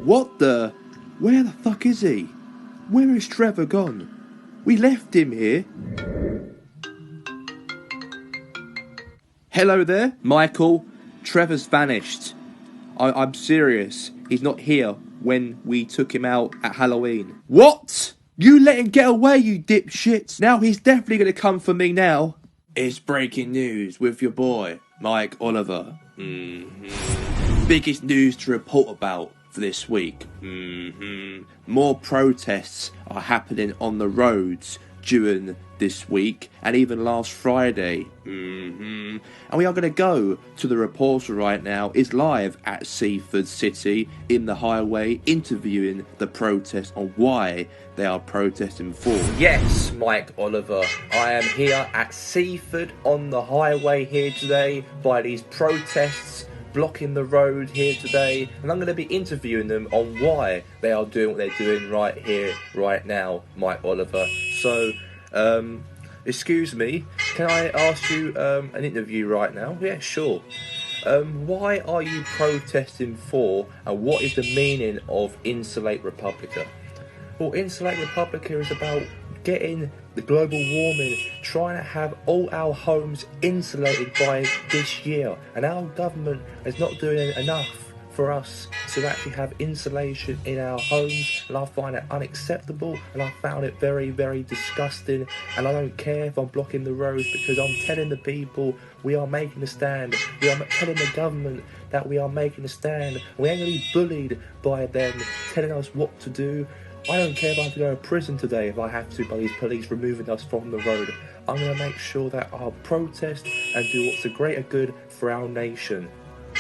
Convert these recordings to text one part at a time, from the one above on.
What the? Where the fuck is he? Where is Trevor gone? We left him here. Hello there, Michael. Trevor's vanished. I'm serious. He's not here when we took him out at Halloween. What? You let him get away, you dipshit. Now he's definitely going to come for me now. It's breaking news with your boy, Mike Oliver. Biggest news to report about for this week. More protests are happening on the roads during this week and even last Friday. And we are going to go to the reporter right now. Is live at Seaford City in the highway, interviewing the protest on why they are protesting for. Yes, Mike Oliver, I am here at Seaford on the highway here today by these protests blocking the road here today, and I'm going to be interviewing them on why they are doing what they're doing right here, right now, Mike Oliver. So, excuse me, can I ask you an interview right now? Yeah, sure. Why are you protesting for, and what is the meaning of Insulate Republica? Well, Insulate Republica is about getting the global warming, trying to have all our homes insulated by this year, and our government is not doing enough for us to actually have insulation in our homes, and I find it unacceptable, and I found it very, very disgusting, and I don't care if I'm blocking the roads, because I'm telling the people we are making a stand. We are telling the government that we are making a stand. We ain't going to be bullied by them telling us what to do. I don't care if I have to go to prison today if I have to by these police removing us from the road. I'm going to make sure that I'll protest and do what's the greater good for our nation.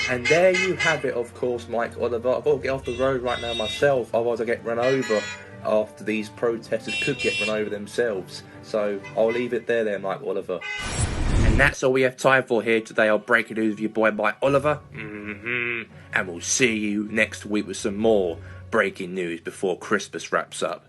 And there you have it, of course, Mike Oliver. I've got to get off the road right now myself, otherwise I get run over after these protesters could get run over themselves. So I'll leave it there, Mike Oliver. And that's all we have time for here today. I'll break it news with your boy Mike Oliver. And we'll see you next week with some more breaking news before Christmas wraps up.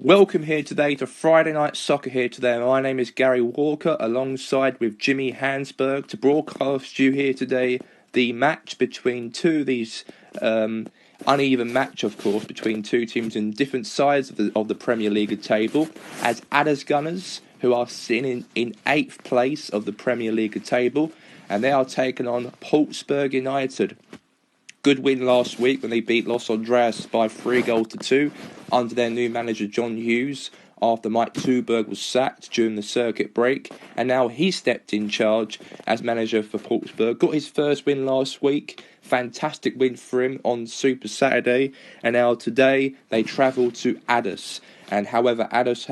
Welcome here today to Friday Night Soccer here today. My name is Gary Walker, alongside with Jimmy Hansberg, to broadcast you here today the match between two of these uneven match, of course, between two teams in different sides of the Premier League table, as Adders Gunners, who are sitting in 8th place of the Premier League table, and they are taking on Portsburg United. Good win last week when they beat Los Andreas by 3-2 under their new manager John Hughes after Mike Tuberg was sacked during the circuit break, and now he stepped in charge as manager for Portsburg. Got his first win last week, fantastic win for him on Super Saturday, and now today they travel to Addis. And Addis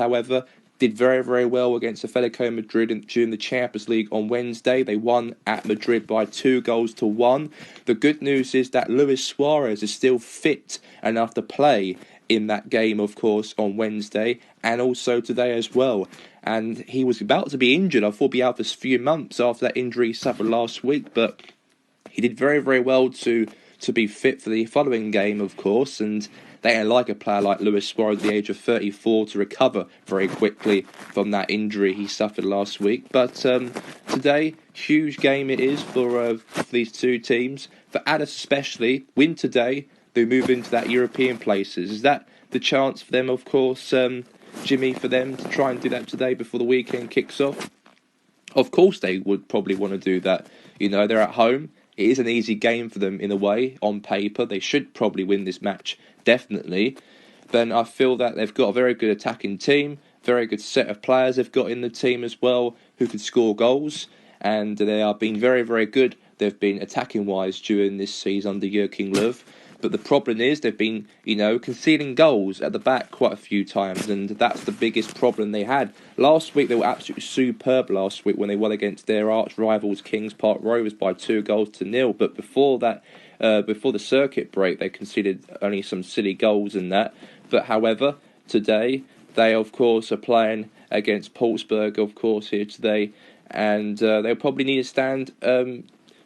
did very, very well against Atletico Madrid during the Champions League on Wednesday. They won at Madrid by 2-1. The good news is that Luis Suarez is still fit enough to play in that game, of course, on Wednesday and also today as well. And he was about to be injured. I thought he'd be out for a few months after that injury he suffered last week, but he did very, very well to be fit for the following game, of course, and they ain't like a player like Luis Suarez at the age of 34 to recover very quickly from that injury he suffered last week. But today, huge game it is for these two teams. For Addis especially, win today, they move into that European places. Is that the chance for them, of course, Jimmy, for them to try and do that today before the weekend kicks off? Of course they would probably want to do that. You know, they're at home. It is an easy game for them in a way, on paper. They should probably win this match, definitely. But I feel that they've got a very good attacking team, very good set of players they've got in the team as well, who can score goals. And they are being very, very good. They've been attacking-wise during this season under Joachim Löw. But the problem is they've been, conceding goals at the back quite a few times, and that's the biggest problem they had. Last week, they were absolutely superb last week when they won against their arch rivals, Kings Park Rovers, by 2-0. But before that, before the circuit break, they conceded only some silly goals in that. But however, today, they, of course, are playing against Portsburg, of course, here today, and they'll probably need to stand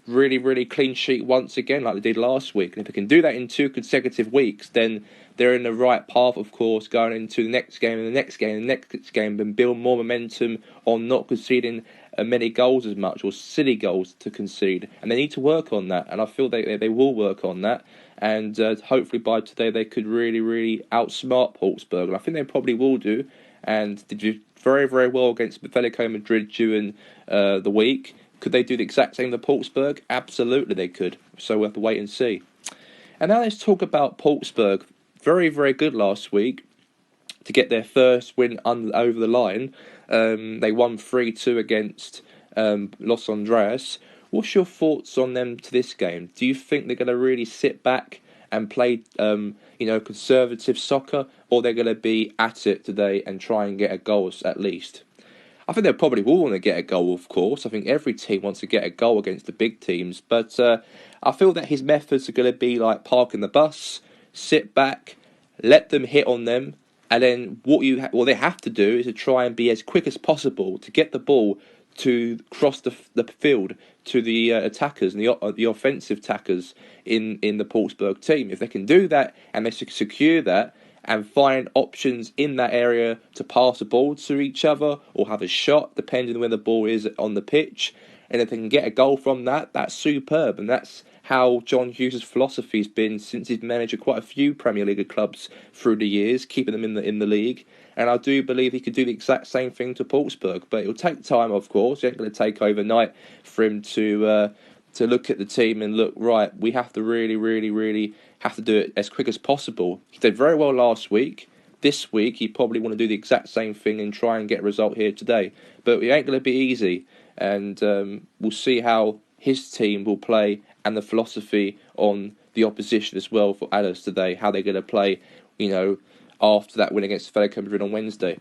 really, really clean sheet once again, like they did last week. And if they can do that in 2 consecutive weeks, then they're in the right path, of course, going into the next game and the next game and the next game, and build more momentum on not conceding many goals as much, or silly goals to concede. And they need to work on that, and I feel they will work on that. And hopefully by today they could really, really outsmart Portsburg. And I think they probably will do, and did very, very well against Atletico Madrid during the week. Could they do the exact same to Portsburg? Absolutely they could. So we'll have to wait and see. And now let's talk about Portsburg. Very, very good last week to get their first win over the line. They won 3-2 against Los Andreas. What's your thoughts on them to this game? Do you think they're going to really sit back and play, conservative soccer, or they're going to be at it today and try and get a goal at least? I think they probably will want to get a goal, of course. I think every team wants to get a goal against the big teams. But I feel that his methods are going to be like parking the bus, sit back, let them hit on them, and then what they have to do is to try and be as quick as possible to get the ball to cross the field to the attackers and the offensive attackers in the Portsburg team. If they can do that and they secure that, and find options in that area to pass the ball to each other or have a shot, depending on where the ball is on the pitch. And if they can get a goal from that, that's superb. And that's how John Hughes' philosophy has been since he's managed quite a few Premier League clubs through the years, keeping them in the league. And I do believe he could do the exact same thing to Portsburg. But it'll take time, of course. It ain't going to take overnight for him to look at the team and look, right, we have to really, really, really have to do it as quick as possible. He did very well last week. This week, he probably want to do the exact same thing and try and get a result here today. But it ain't going to be easy. And we'll see how his team will play and the philosophy on the opposition as well for Addis today, how they're going to play, after that win against Atletico Madrid on Wednesday.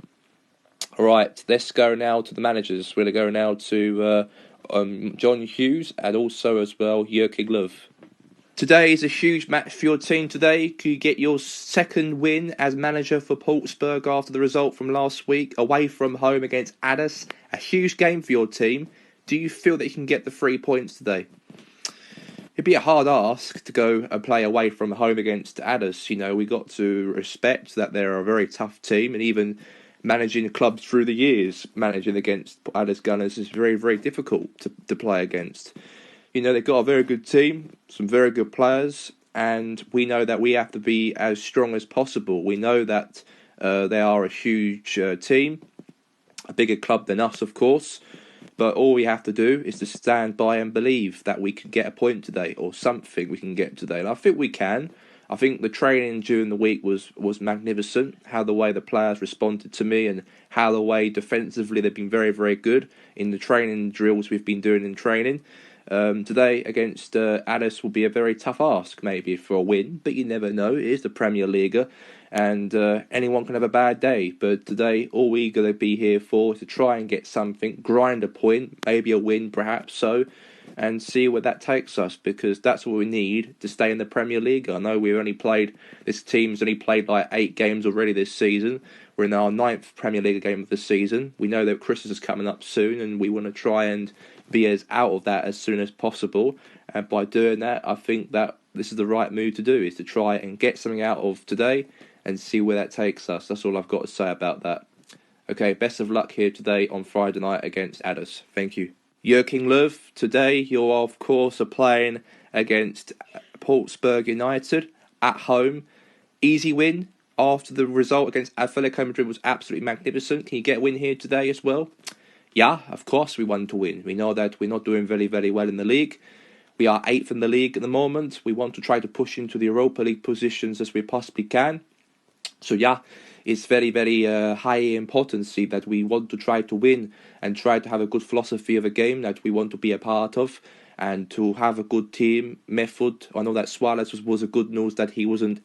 All right, let's go now to the managers. We're going to go now to John Hughes and also as well Joachim Löw. Today is a huge match for your team today. Could you get your second win as manager for Portsburg after the result from last week, away from home against Addis? A huge game for your team. Do you feel that you can get the 3 points today? It'd be a hard ask to go and play away from home against Addis. We got to respect that they're a very tough team, and even managing clubs through the years, managing against Addis Gunners is very, very difficult to play against. They've got a very good team, some very good players, and we know that we have to be as strong as possible. We know that they are a huge team, a bigger club than us, of course, but all we have to do is to stand by and believe that we can get a point today, or something we can get today. And I think we can. I think the training during the week was magnificent, how the way the players responded to me and how the way defensively they've been very, very good in the training drills we've been doing in training. Today against Addis will be a very tough ask, maybe, for a win, but you never know. It is the Premier League, and anyone can have a bad day. But today, all we're going to be here for is to try and get something, grind a point, maybe a win, perhaps so, and see where that takes us, because that's what we need to stay in the Premier League. I know this team's only played like 8 games already this season. We're in our 9th Premier League game of the season. We know that Christmas is coming up soon, and we want to try and be as out of that as soon as possible. And by doing that, I think that this is the right move to do, is to try and get something out of today and see where that takes us. That's all I've got to say about that. Okay, best of luck here today on Friday night against Addis. Thank you. Joachim Löw, today you are, of course, playing against Portsburg United at home. Easy win after the result against Atletico Madrid was absolutely magnificent. Can you get a win here today as well? Yeah, of course we want to win. We know that we're not doing very, very well in the league. We are 8th in the league at the moment. We want to try to push into the Europa League positions as we possibly can. So yeah, it's very, very high importance that we want to try to win and try to have a good philosophy of a game that we want to be a part of. and to have a good team method. I know that Suarez was a good news that he wasn't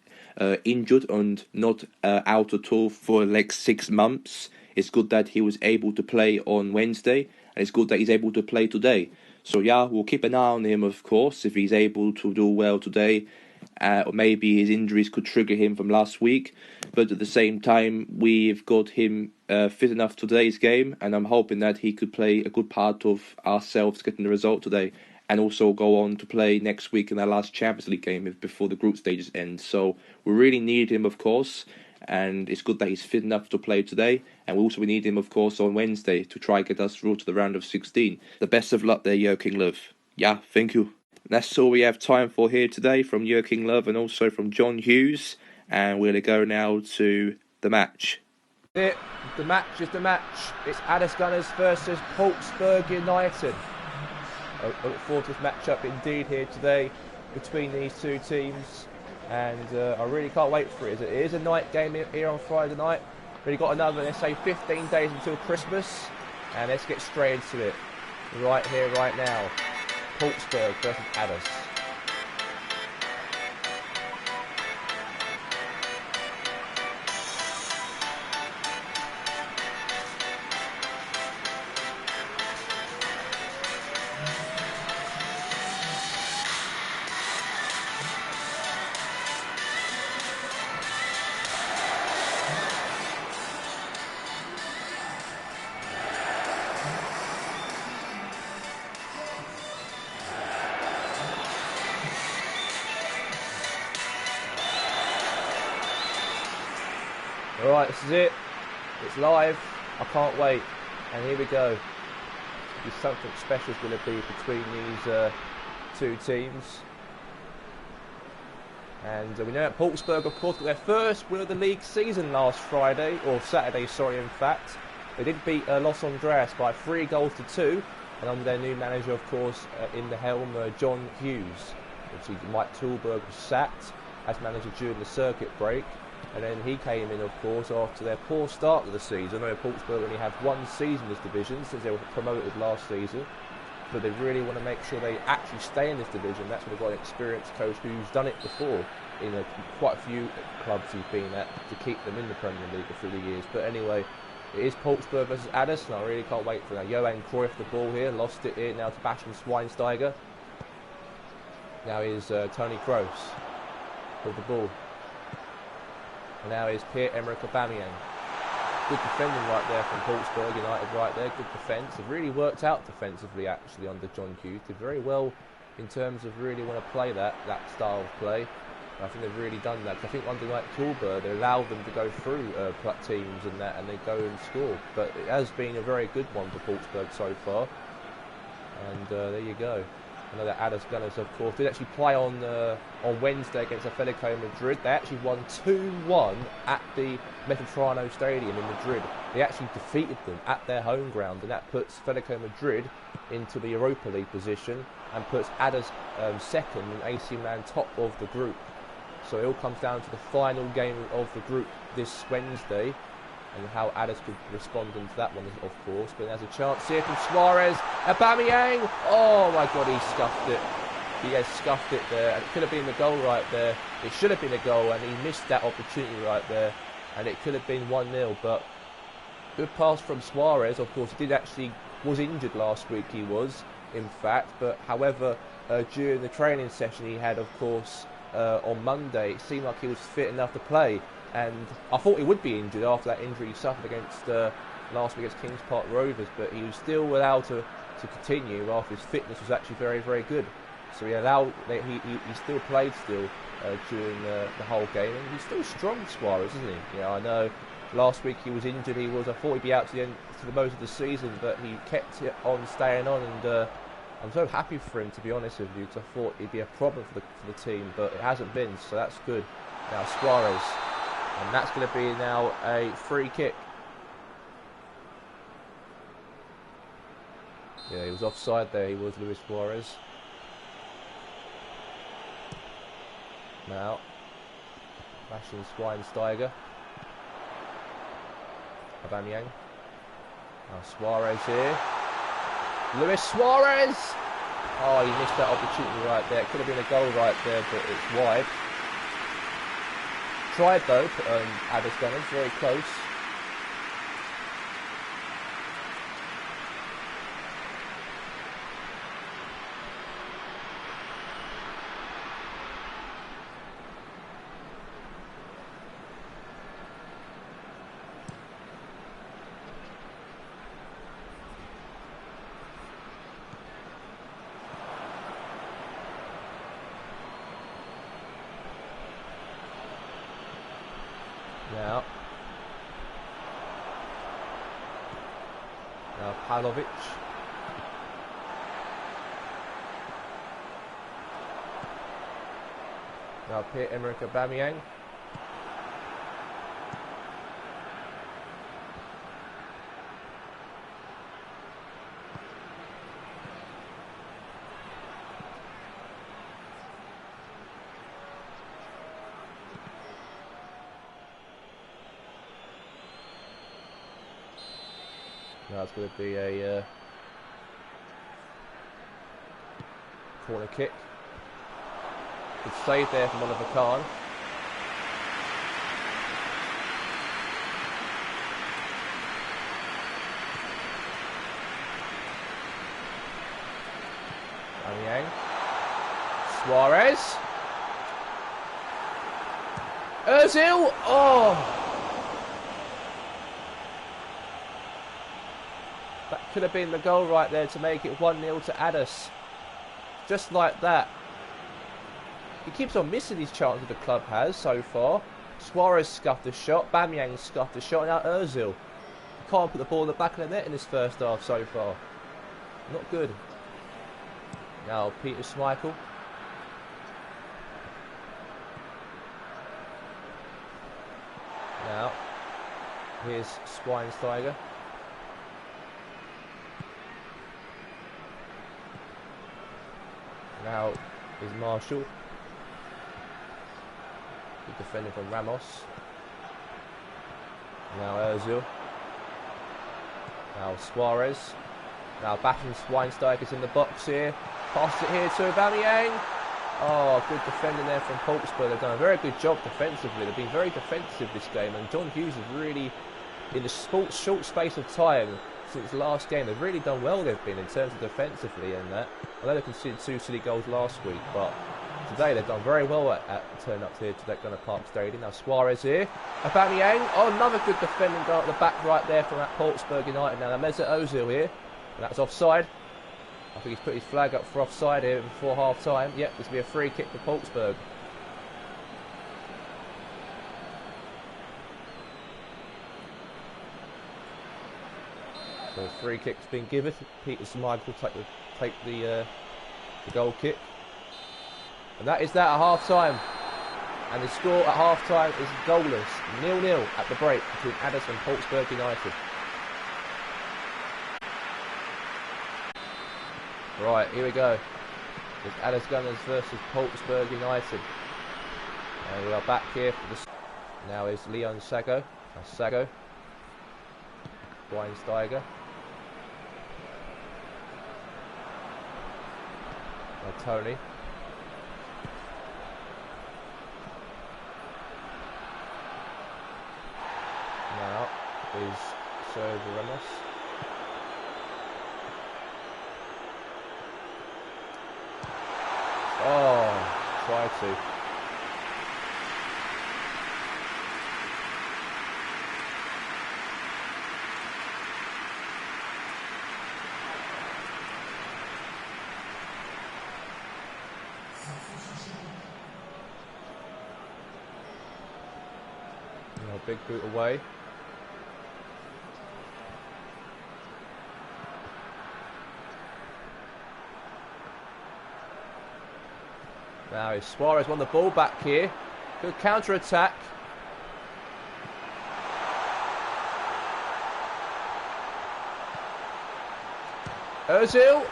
injured and not out at all for the next 6 months. It's good that he was able to play on Wednesday, and it's good that he's able to play today. So yeah, we'll keep an eye on him, of course, if he's able to do well today. Or maybe his injuries could trigger him from last week. But at the same time, we've got him fit enough for today's game, and I'm hoping that he could play a good part of ourselves getting the result today, and also go on to play next week in our last Champions League game before the group stages end. So we really need him, of course, and it's good that he's fit enough to play today. And we need him, of course, on Wednesday to try and get us through to the round of 16. The best of luck there, Joachim Löw. Yeah, thank you. That's all we have time for here today from Joachim Löw and also from John Hughes. And we're going to go now to the match. The match is the match. It's Addis Gunners versus Portsburg United. I look forward to this matchup indeed here today between these two teams. And I really can't wait for it. It is a night game here on Friday night. We've got another, let's say, 15 days until Christmas. And let's get straight into it. Right here, right now. Portsburg versus Addis. Alright, this is it. It's live. I can't wait. And here we go. Something special is going to be between these two teams. And we know that Portsburg, of course, got their first win of the league season last Friday, or Saturday, sorry, in fact. They did beat Los Andreas by 3-2, and under their new manager, of course, in the helm, John Hughes. Obviously, Mike Tulberg was sacked as manager during the circuit break. And then he came in, of course, after their poor start of the season. I know Portsburg only have one season in this division since they were promoted last season. But they really want to make sure they actually stay in this division. That's when they've got an experienced coach who's done it before in quite a few clubs he's been at to keep them in the Premier League through the years. But anyway, it is Portsburg versus Addis, and I really can't wait for that. Johan Cruyff the ball here, lost it here now to Bastian Schweinsteiger. Now is Toni Kroos with the ball. And now is Pierre-Emerick Aubameyang. Good defending right there from Portsburg United right there. Good defence. It really worked out defensively actually under John Hughes. Did very well in terms of really want to play that style of play. And I think they've really done that. I think under Mike Tulberg, they allowed them to go through teams and that, and they go and score. But it has been a very good one for Portsburg so far. And there you go. I know that Addis Gunners, of course, did actually play on Wednesday against Atletico Madrid. They actually won 2-1 at the Metropolitano Stadium in Madrid. They actually defeated them at their home ground, and that puts Atletico Madrid into the Europa League position and puts Addis second and AC Milan top of the group. So it all comes down to the final game of the group this Wednesday, and how Addis could respond into that one, of course. But there's a chance here from Suarez. Aubameyang! Oh my God, he scuffed it. He has scuffed it there. And it could have been the goal right there. It should have been a goal, and he missed that opportunity right there. And it could have been 1-0. But good pass from Suarez. Of course, he was injured last week, he was, in fact. But however, during the training session he had, of course, on Monday, it seemed like he was fit enough to play. And I thought he would be injured after that injury he suffered against last week against Kings Park Rovers, but he was still allowed to continue after his fitness was actually very, very good. So he still played during the whole game, and he's still strong, Suarez, isn't he? I know last week he was injured. I thought he'd be out to the most of the season, but he kept it on, staying on, and I'm so happy for him, to be honest with you, because I thought he'd be a problem for the team, but it hasn't been, so that's good. Now Suarez. And that's going to be now a free kick. Yeah, he was offside there, he was, Luis Suarez. Now, Bastian Schweinsteiger. Aubameyang. Now Suarez here. Luis Suarez! Oh, he missed that opportunity right there. It could have been a goal right there, but it's wide. Tried though, Addis Gunners, very close. Now Pavlovic. Now Pierre-Emerick Aubameyang. Now it's going to be a corner kick. Good save there from Oliver Kahn. Aubameyang. Suarez. Ozil. Oh! That could have been the goal right there to make it 1-0 to Addis. Just like that. He keeps on missing his chances the club has so far. Suarez scuffed a shot, Aubameyang scuffed a shot, and now Ozil. He can't put the ball in the back of the net in this first half so far. Not good. Now Peter Schmeichel. Now, here's Schweinsteiger. Now is Marshall. Good defending from Ramos. Now Ozil. Now Suarez. Now back in Schweinsteiger's in the box here. Pass it here to Aubameyang. Oh, good defending there from Wolfsburg. They've done a very good job defensively. They've been very defensive this game, and John Hughes has really, in the short space of time since the last game, they've really done well. They've been in terms of defensively and that. I know they conceded 2 silly goals last week, but today they've done very well at turning up here to that Gunner Park Stadium. Now Suarez here. Aubameyang. Oh, another good defending goal at the back right there from that Wolfsburg United. Now Mesut Ozil here. And that's offside. I think he's put his flag up for offside here before half time. Yep, this will be a free kick for Wolfsburg. So a free kick's been given. Peter Schmeichel will take the goal kick. And that is that at half time. And the score at half time is goalless. 0-0 at the break between Addis and Wolfsburg United. Right, here we go. It's Addis Gunners versus Wolfsburg United. And we are back here for the... Now is Leon Sago. Sago. Schweinsteiger. Now Tony. Now is Sergio Ramos. Oh, try to. Now, big boot away. Now Suarez won the ball back here. Good counter-attack. Ozil.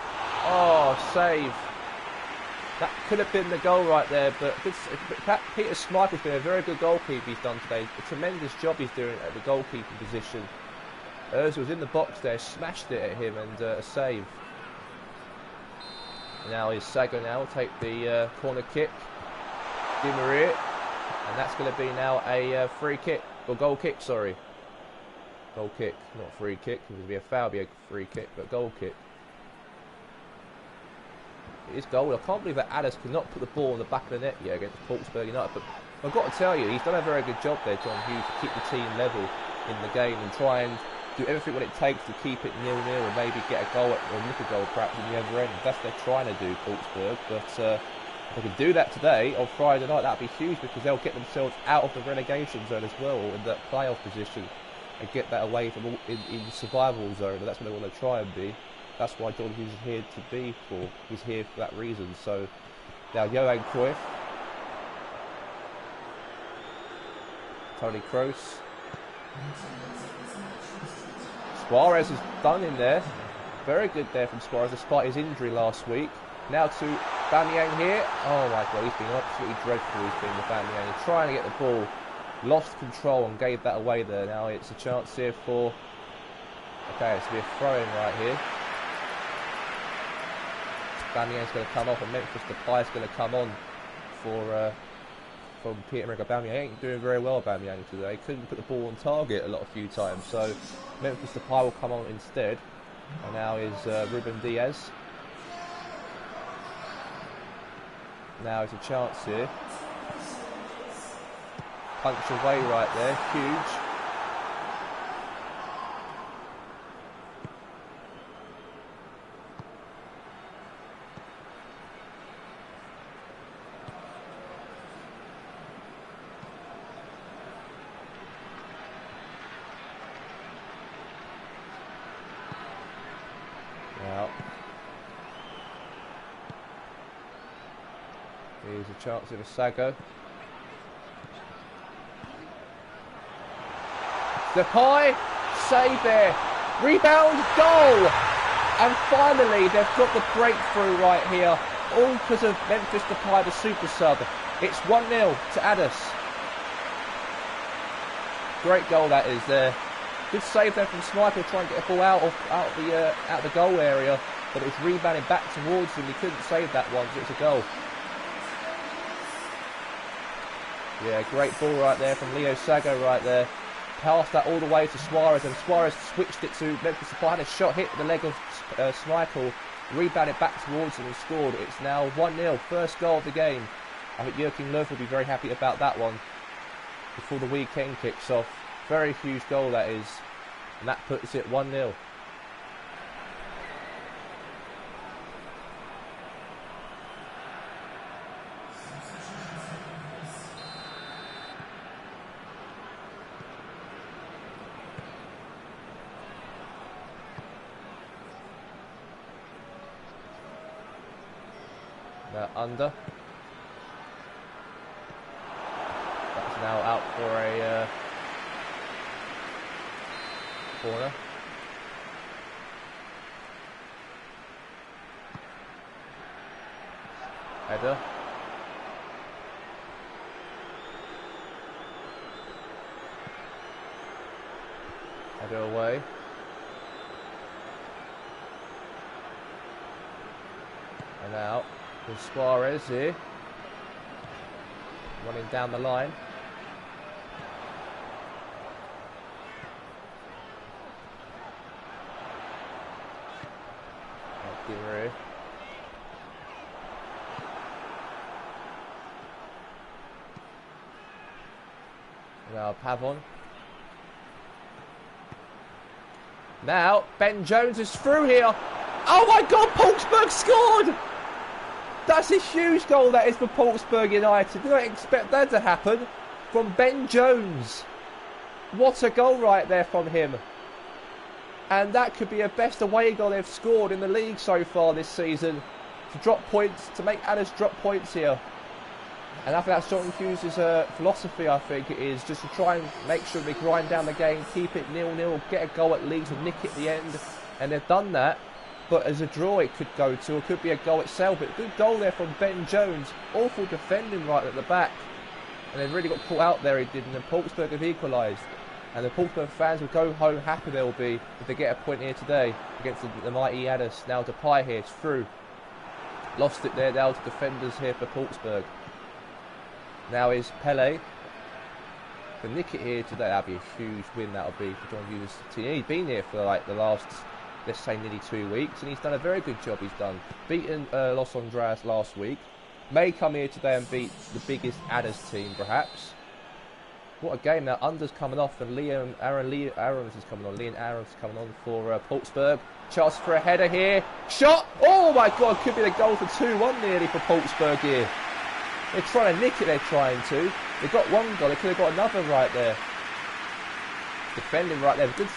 Oh, save. That could have been the goal right there, but Peter Schmeichel's been a very good goalkeeper he's done today. A tremendous job he's doing at the goalkeeping position. Ozil was in the box there, smashed it at him, and a save. Now is Sago now will take the corner kick. Di Maria. And that's going to be now a free kick. Or goal kick, sorry. Goal kick, not free kick. It would be a foul, be a free kick, but goal kick. It is goal. I can't believe that Addis could not put the ball in the back of the net yet against Portsburg United. But I've got to tell you, he's done a very good job there, John Hughes, to keep the team level in the game and try and do everything what it takes to keep it 0-0 and maybe get a goal or nick a goal perhaps in the other end. That's what they're trying to do, Portsburg. But if they can do that today on Friday night, that'd be huge because they'll get themselves out of the relegation zone as well, in that playoff position, and get that away from in survival zone. And that's what they want to try and be. That's why John Hughes is here to be for. He's here for that reason. So now Johan Cruyff, Tony Kroos, Suarez has done in there. Very good there from Suarez despite his injury last week. Now to Bamiyang here. Oh my God, he's been absolutely dreadful. He's been with Bamiyang. He's trying to get the ball, lost control and gave that away there. Now it's a chance here for. Okay, it's going to be a throw-in right here. Bamiyang's going to come off and Memphis Depay is going to come on for from Pierre-Emerick Aubameyang. Ain't doing very well, Aubameyang, today. Couldn't put the ball on target a few times. So Memphis Depay will come on instead. And now is Ruben Diaz. Now is a chance here. Punch away right there, huge. Here's a chance of a Sago. Depay, save there. Rebound, goal! And finally, they've got the breakthrough right here. All because of Memphis Depay, the super sub. It's 1-0 to Addis. Great goal that is there. Good save there from Schmeichel, trying to get the ball out of the goal area, but it was rebounded back towards him. He couldn't save that one, so it's a goal. Yeah, great ball right there from Leo Sago right there. Passed that all the way to Suarez, and Suarez switched it to Memphis Depay, and a shot hit the leg of Schmeichel, rebounded back towards him and scored. It's now 1-0, first goal of the game. I think Joachim Löw will be very happy about that one before the weekend kicks off. Very huge goal that is, and that puts it 1-0. Under. That's now out for a corner. Header. Header away. And out. With Suarez here, running down the line. Maria. Now Pavon. Now Ben Jones is through here. Oh my God! Portsburg scored. That's a huge goal that is for Portsburg United. Did not expect that to happen from Ben Jones. What a goal right there from him. And that could be a best away goal they've scored in the league so far this season. To drop points, to make Addis drop points here. And I think that's John Hughes' philosophy, I think it is, just to try and make sure we grind down the game, keep it 0-0, get a goal at least, and nick it at the end. And they've done that. But as a draw it could go to, or it could be a goal itself. But good goal there from Ben Jones. Awful defending right at the back. And they've really got caught out there, he did. And then Portsburg have equalised. And the Portsburg fans will go home happy they'll be if they get a point here today against the mighty Addis. Now Depay here, it's through. Lost it there now to defenders here for Portsburg. Now is Pele. Can nick it here today. That'd be a huge win. That would be for John Hughes' team. He's been here for like the last, let's say, nearly 2 weeks, and he's done a very good job. He's beaten Los Andras last week. May come here today and beat the biggest Adders team, perhaps. What a game now. Under's coming off, and Leon Aarons is coming on for Portsburg. Chance for a header here. Shot! Oh my God, could be the goal for 2-1 nearly for Portsburg here. They're trying to nick it, They got one goal, they could have got another right there. Defending right there. Good.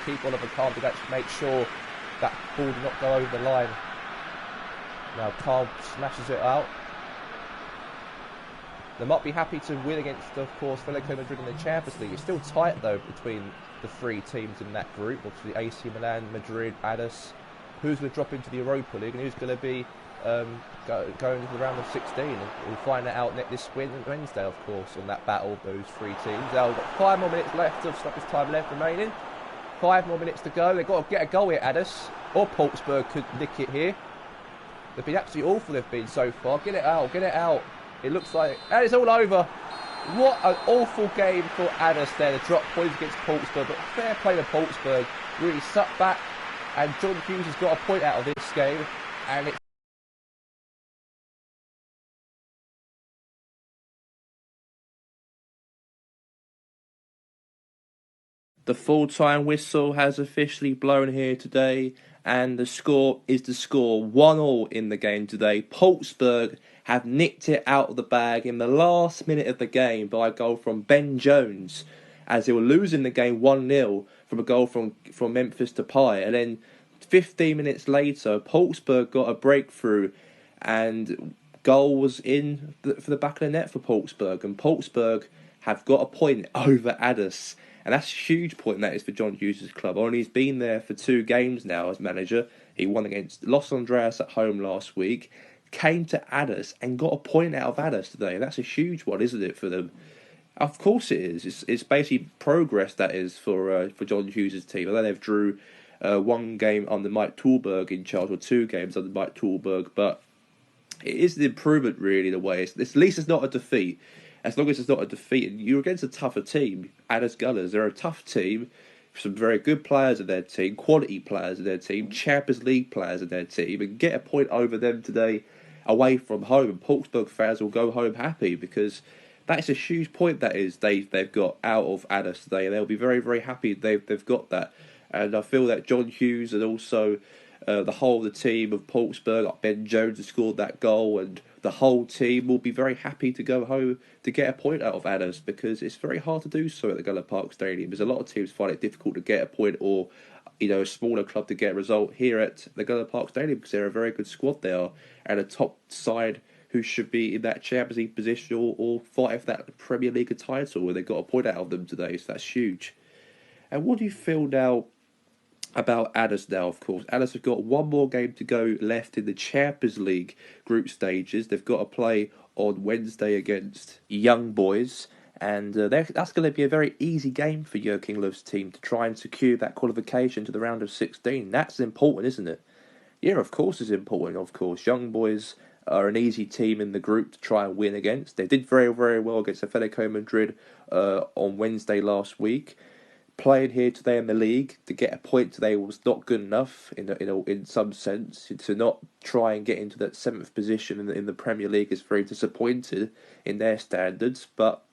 Keep Oliver calm to actually make sure that ball did not go over the line. Now Carl smashes it out. They might be happy to win against, of course, Atletico Madrid in the Champions League. It's still tight, though, between the 3 teams in that group. Obviously, AC Milan, Madrid, Addis. Who's going to drop into the Europa League and who's going to be going into the round of 16? We'll find that out this Wednesday, of course, on that battle of those 3 teams. Now, we've got 5 more minutes left of stoppage time left remaining. 5 more minutes to go. They've got to get a goal here, Addis. Or Portsburg could nick it here. They've been absolutely awful, they've been so far. Get it out. It looks like... And it's all over. What an awful game for Addis there. The drop points against Portsburg. But fair play to Portsburg. Really sucked back. And John Hughes has got a point out of this game. And it's... The full-time whistle has officially blown here today, and the score is the score. 1-1 in the game today. Portsburg have nicked it out of the bag in the last minute of the game by a goal from Ben Jones, as they were losing the game 1-0 from a goal from Memphis Depay. And then 15 minutes later, Portsburg got a breakthrough, and goal was in for the back of the net for Portsburg. And Portsburg have got a point over Addis. And that's a huge point that is for John Hughes' club. Only he's been there for 2 games now as manager. He won against Los Andreas at home last week, came to Addis and got a point out of Addis today. And that's a huge one, isn't it, for them? Of course it is. It's basically progress, that is, for John Hughes' team. I know they've drew 1 game under Mike Toolberg in charge, or 2 games under Mike Toolberg, but it is an improvement, really, the way. At least it's not a defeat. As long as it's not a defeat, and you're against a tougher team, Addis Gunners. They're a tough team, some very good players in their team, quality players in their team, Champions League players in their team, and get a point over them today away from home. And Portsburg fans will go home happy, because that's a huge point that is they've got out of Addis today, and they'll be very, very happy they've got that. And I feel that John Hughes and also the whole of the team of Portsburg, like Ben Jones has scored that goal, and the whole team will be very happy to go home to get a point out of Addis, because it's very hard to do so at the Gullah Park Stadium. There's a lot of teams find it difficult to get a point, or a smaller club to get a result here at the Gullah Park Stadium, because they're a very good squad there, and a top side who should be in that Champions League position or fight for that Premier League title, where they got a point out of them today. So that's huge. And what do you feel now about Addis now? Of course, Addis have got 1 more game to go left in the Champions League group stages. They've got to play on Wednesday against Young Boys, and that's going to be a very easy game for Joachim Löw's team to try and secure that qualification to the round of 16. That's important, isn't it? Yeah, of course it's important. Of course, Young Boys are an easy team in the group to try and win against. They did very, very well against Atletico Madrid on Wednesday last week. Playing here today in the league to get a point today was not good enough in some sense. To not try and get into that 7th position in the Premier League is very disappointed in their standards. But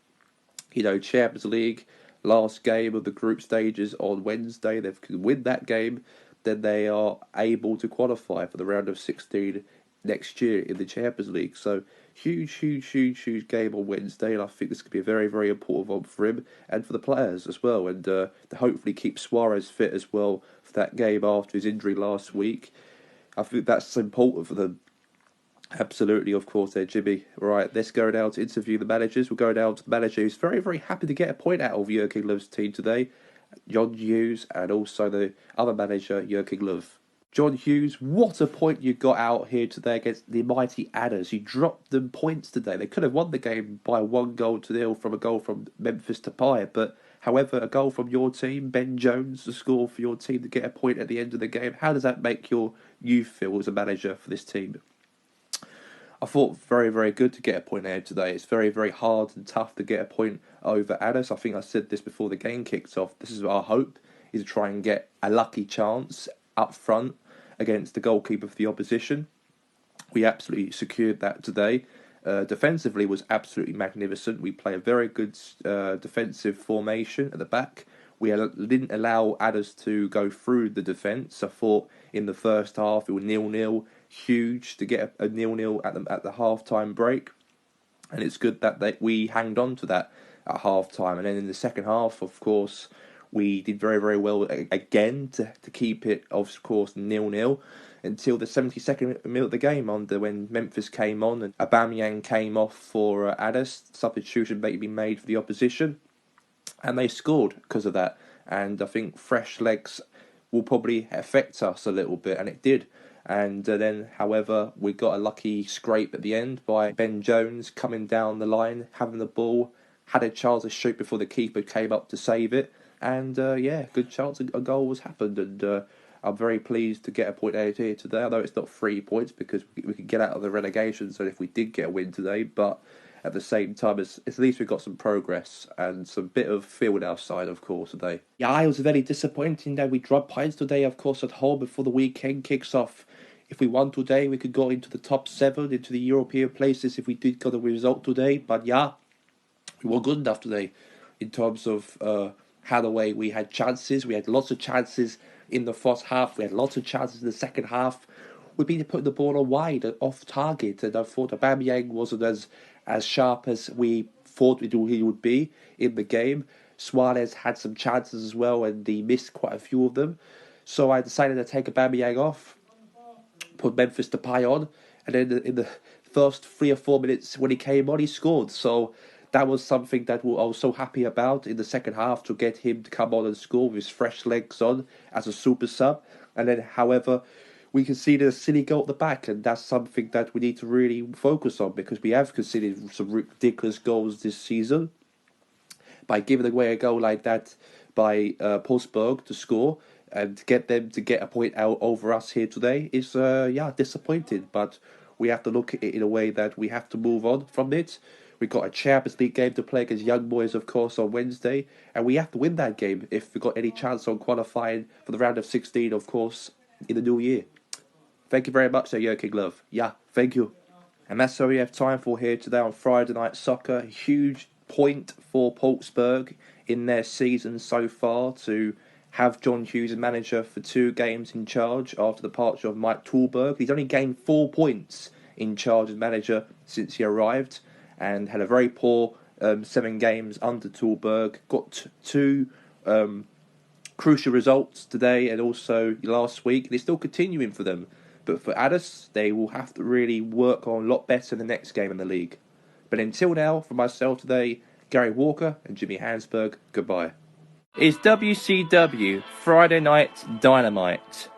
Champions League, last game of the group stages on Wednesday, they can win that game, then they are able to qualify for the round of 16 next year in the Champions League. So huge game on Wednesday, and I think this could be a very, very important one for him and for the players as well, and to hopefully keep Suarez fit as well for that game after his injury last week. I think that's important for them. Absolutely, of course, there, Jimmy. Right, let's go down to interview the managers. We'll go down to the manager who's very, very happy to get a point out of Joachim Löw's team today, John Hughes, and also the other manager, Joachim Löw. John Hughes, what a point you got out here today against the mighty Adders. You dropped them points today. They could have won the game by 1-0 from a goal from Memphis Depay, but however, a goal from your team, Ben Jones, to score for your team to get a point at the end of the game. How does that make you feel as a manager for this team? I thought very, very good to get a point there today. It's very, very hard and tough to get a point over Addis. I think I said this before the game kicks off. This is our hope, is to try and get a lucky chance up front against the goalkeeper for the opposition. We absolutely secured that today. Defensively was absolutely magnificent. We play a very good defensive formation at the back. We didn't allow Addis to go through the defence. I thought in the first half it was 0-0. Huge to get a 0-0 at the half-time break. And it's good that we hanged on to that at half-time. And then in the second half, of course, we did very, very well again to keep it, of course, 0-0 until the 72nd minute of the game, when Memphis came on and Aubameyang came off for Addis. Substitution may be made for the opposition, and they scored because of that. And I think fresh legs will probably affect us a little bit, and it did. And then, however, we got a lucky scrape at the end by Ben Jones coming down the line, having the ball, had a chance to shoot before the keeper came up to save it. And good chance a goal was happened. And I'm very pleased to get a point out here today. I know it's not 3 points because we could get out of the relegation zone if we did get a win today, but at the same time, at least we've got some progress and some bit of field outside, of course, today. Yeah, it was very disappointing that we dropped points today, of course, at home before the weekend kicks off. If we won today, we could go into the top 7, into the European places if we did get a result today. But yeah, we were good enough today in terms of how the way we had chances. We had lots of chances in the first half. We had lots of chances in the second half. We've been putting the ball on wide, off target, and I thought Aubameyang wasn't as sharp as we thought he would be in the game. Suarez had some chances as well, and he missed quite a few of them. So I decided to take Aubameyang off, put Memphis Depay on, and then in the first 3 or 4 minutes when he came on, he scored. So that was something that I was so happy about in the second half, to get him to come on and score with his fresh legs on as a super sub. And then, however, we conceded a silly goal at the back, and that's something that we need to really focus on, because we have conceded some ridiculous goals this season. By giving away a goal like that by Wolfsburg to score and to get them to get a point out over us here today is disappointing. But we have to look at it in a way that we have to move on from it. We've got a Champions League game to play against Young Boys, of course, on Wednesday, and we have to win that game if we've got any chance on qualifying for the round of 16, of course, in the new year. Thank you very much, Joachim Löw. Yeah, thank you. And that's all we have time for here today on Friday Night Soccer. A huge point for Wolfsburg in their season so far to have John Hughes as manager for 2 games in charge after the departure of Mike Thalberg. He's only gained 4 points in charge as manager since he arrived, and had a very poor 7 games under Thalberg. Got 2 crucial results today and also last week. They're still continuing for them. But for Addis, they will have to really work on a lot better in the next game in the league. But until now, from myself today, Gary Walker and Jimmy Hansberg, goodbye. It's WCW Friday Night Dynamite.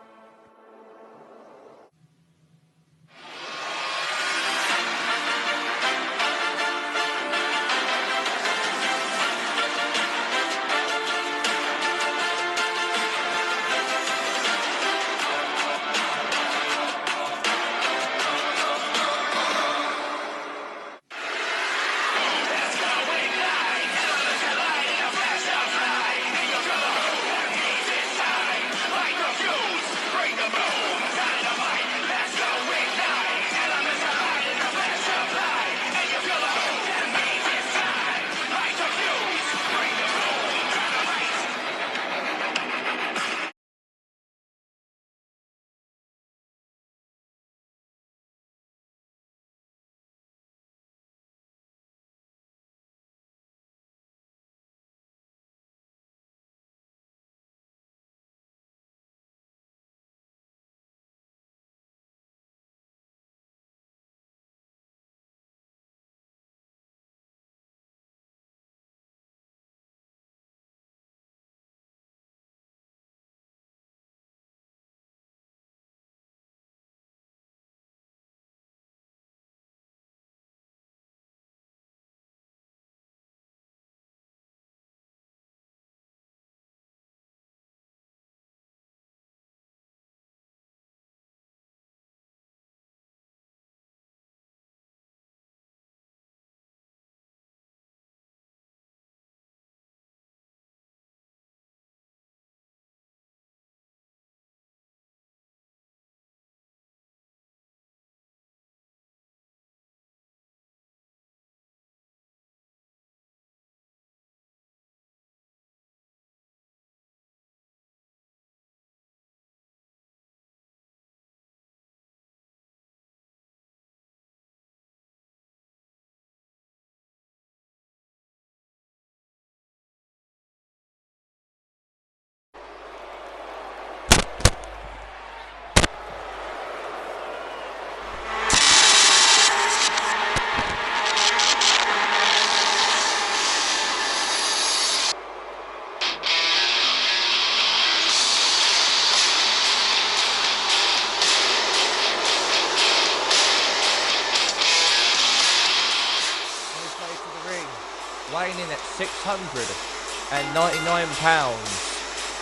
weighing in at 699 pounds,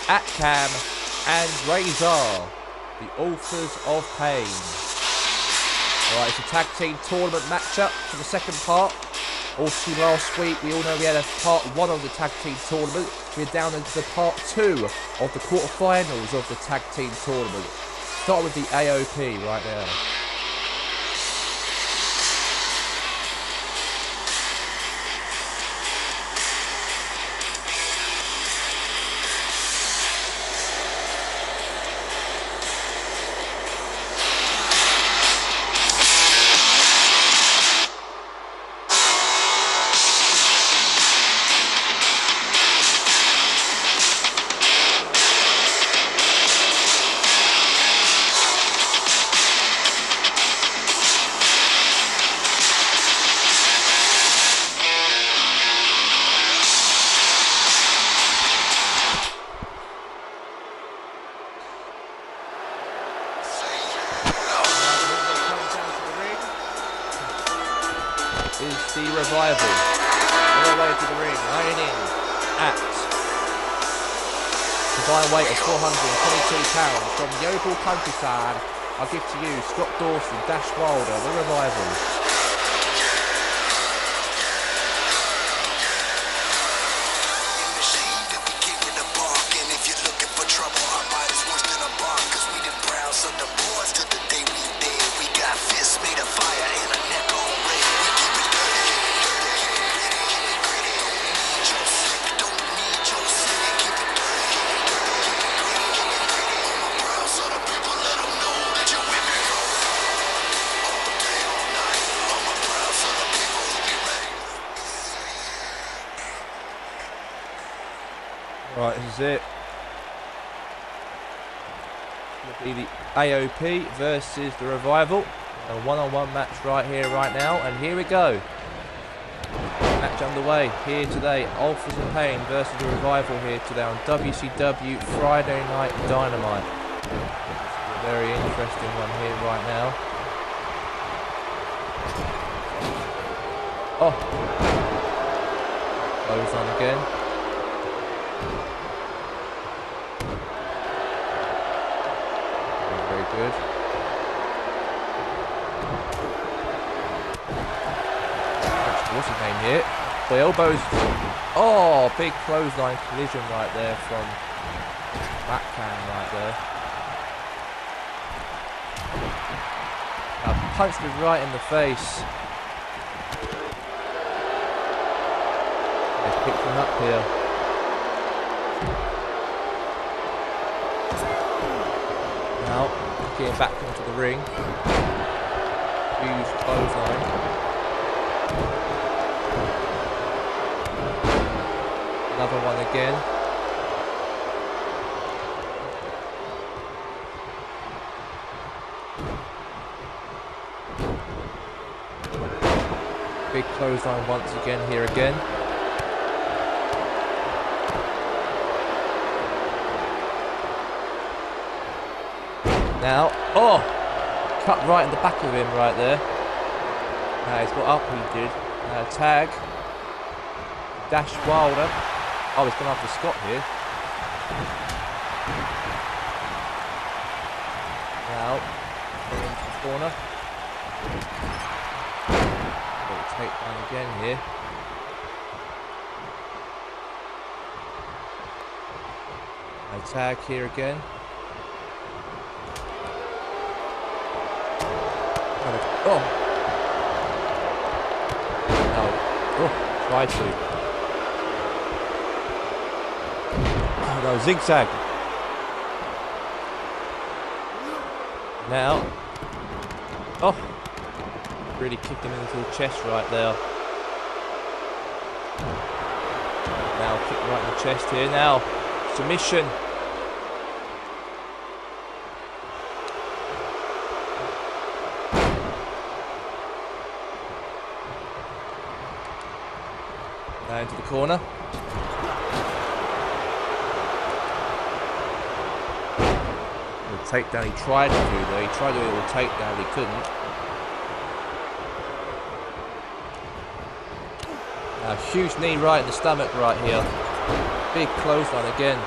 Akam and Razor, the authors of pain. Alright, it's a tag team tournament matchup for the second part. Also last week, we all know we had a part 1 of the tag team tournament. We're down into the part 2 of the quarterfinals of the tag team tournament. Start with the AOP right now. Is the Revival all the way to the ring, weighing in at combined weight of 422 pounds from Yeovil countryside. I'll give to you Scott Dawson, Dash Wilder, the Revival. Right, this is it. It'll be the AOP versus the Revival. A one-on-one match right here, right now. And here we go. Match underway here today. Authors of Pain versus the Revival here today on WCW Friday Night Dynamite. A very interesting one here right now. Oh. Goes on again. Good. What's his name here? The elbows. Oh, big clothesline collision right there from Backhand right there. Now punched me right in the face. They picked him up here. Now getting back into the ring. Huge clothesline. Another one again. Big clothesline once again here again. Now, oh, cut right in the back of him right there. Now he's got up, he did. Now tag. Dash Wilder. Oh, he's gone after Scott here. Now, into the corner. Little takedown again here. Now tag here again. Oh! No. Oh, tried to. Oh no, zigzag. Now. Oh! Really kicked him into the chest right there. Now kick right in the chest here. Now, submission. Now into the corner. The takedown he tried to do there. He tried to do a little takedown, he couldn't. Now huge knee right in the stomach right here. Big clothesline again.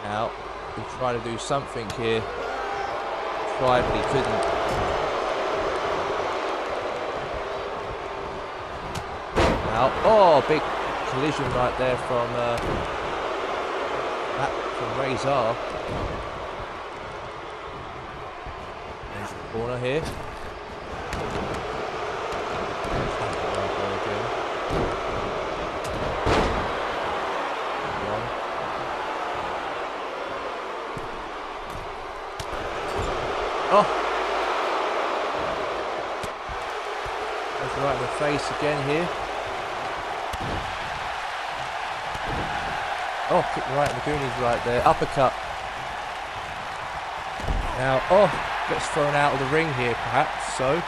Now, he tried to do something here. Tried, but he couldn't. Now, oh, big collision right there from Razor. There's the corner here. Oh! That's right in the face again here. Oh, kick right in the Goonies right there. Uppercut. Now, oh, gets thrown out of the ring here, perhaps, so.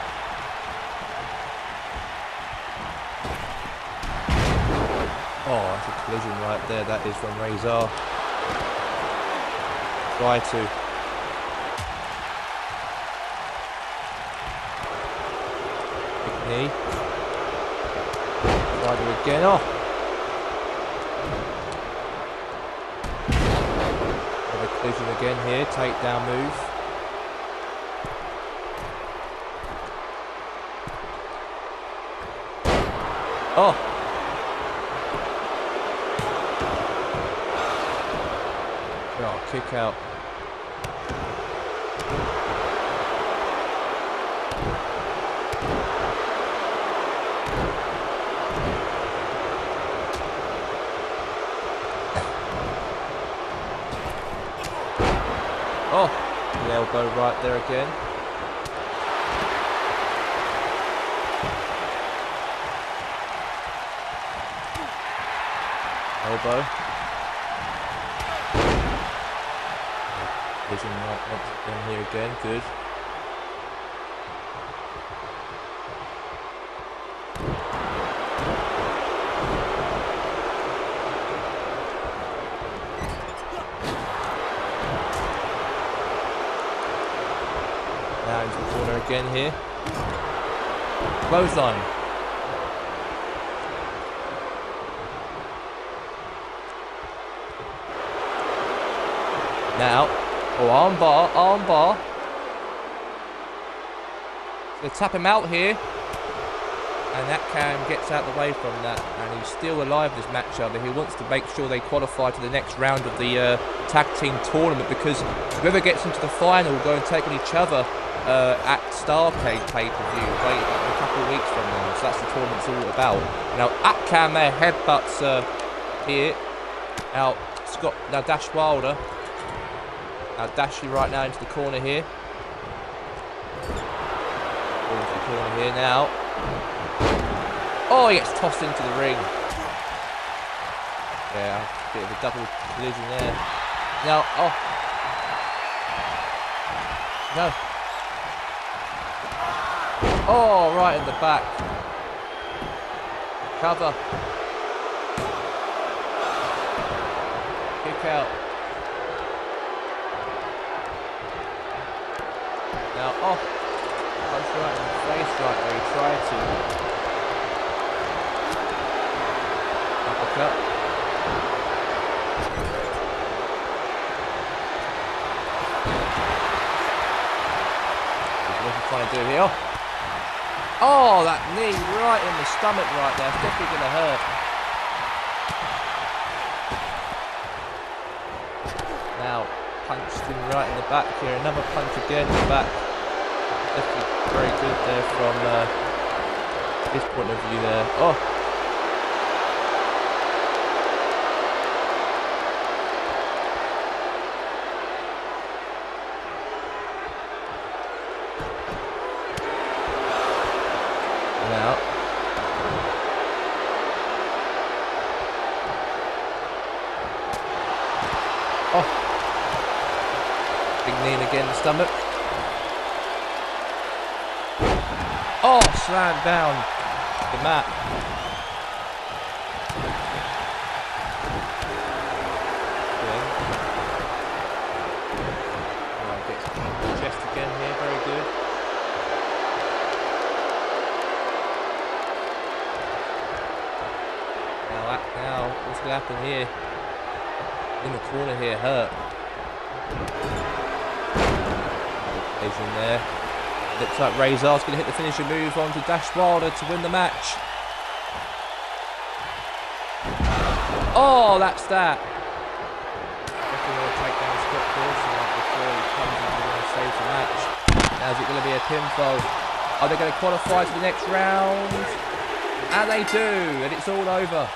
Oh, that's a collision right there. That is from Razor. Try to. Big knee. Try to again. Oh! Collision again here, takedown move. Oh! Oh, kick out. Oh, the elbow right there again. Elbow. Vision right once again here again, good. Now into the corner again here. Clothesline. Now, oh, armbar. They tap him out here. And that Cam gets out the way from that. And he's still alive this matchup. But he wants to make sure they qualify to the next round of the tag team tournament. Because whoever gets into the final will go and take on each other at Starrcade pay-per-view a couple of weeks from now. So that's the tournament's all about. Now, Cam there headbutts here. Now Dash Wilder. Now Dashy right now into the corner here. Into the corner here now. Oh, he gets tossed into the ring. Yeah, a bit of a double collision there. Now, oh. No. Oh, right in the back. Cover. Kick out. Now, oh. Punch right in the face right where he tried to. Uppercut. What are you trying to do here? Oh, that knee right in the stomach right there. It's definitely going to hurt. Now, punched him right in the back here. Another punch again in the back. Definitely very good there from his point of view there. Oh. Now. Oh. Big knee again in the stomach. Oh, slammed down the mat. Gets the chest again here, very good. good. Now, what's going to happen here? In the corner here, Hurt. Vision there. Looks like Razor's going to hit the finishing move on to Dash Wilder to win the match. Oh, that's that. Definitely want to take down Scott Dawson before he comes into the save the match. Now is it going to be a pinfall? Are they going to qualify to the next round? And they do, and it's all over.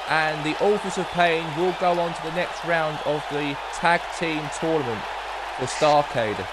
And the Authors of Pain will go on to the next round of the tag team tournament for Starrcade.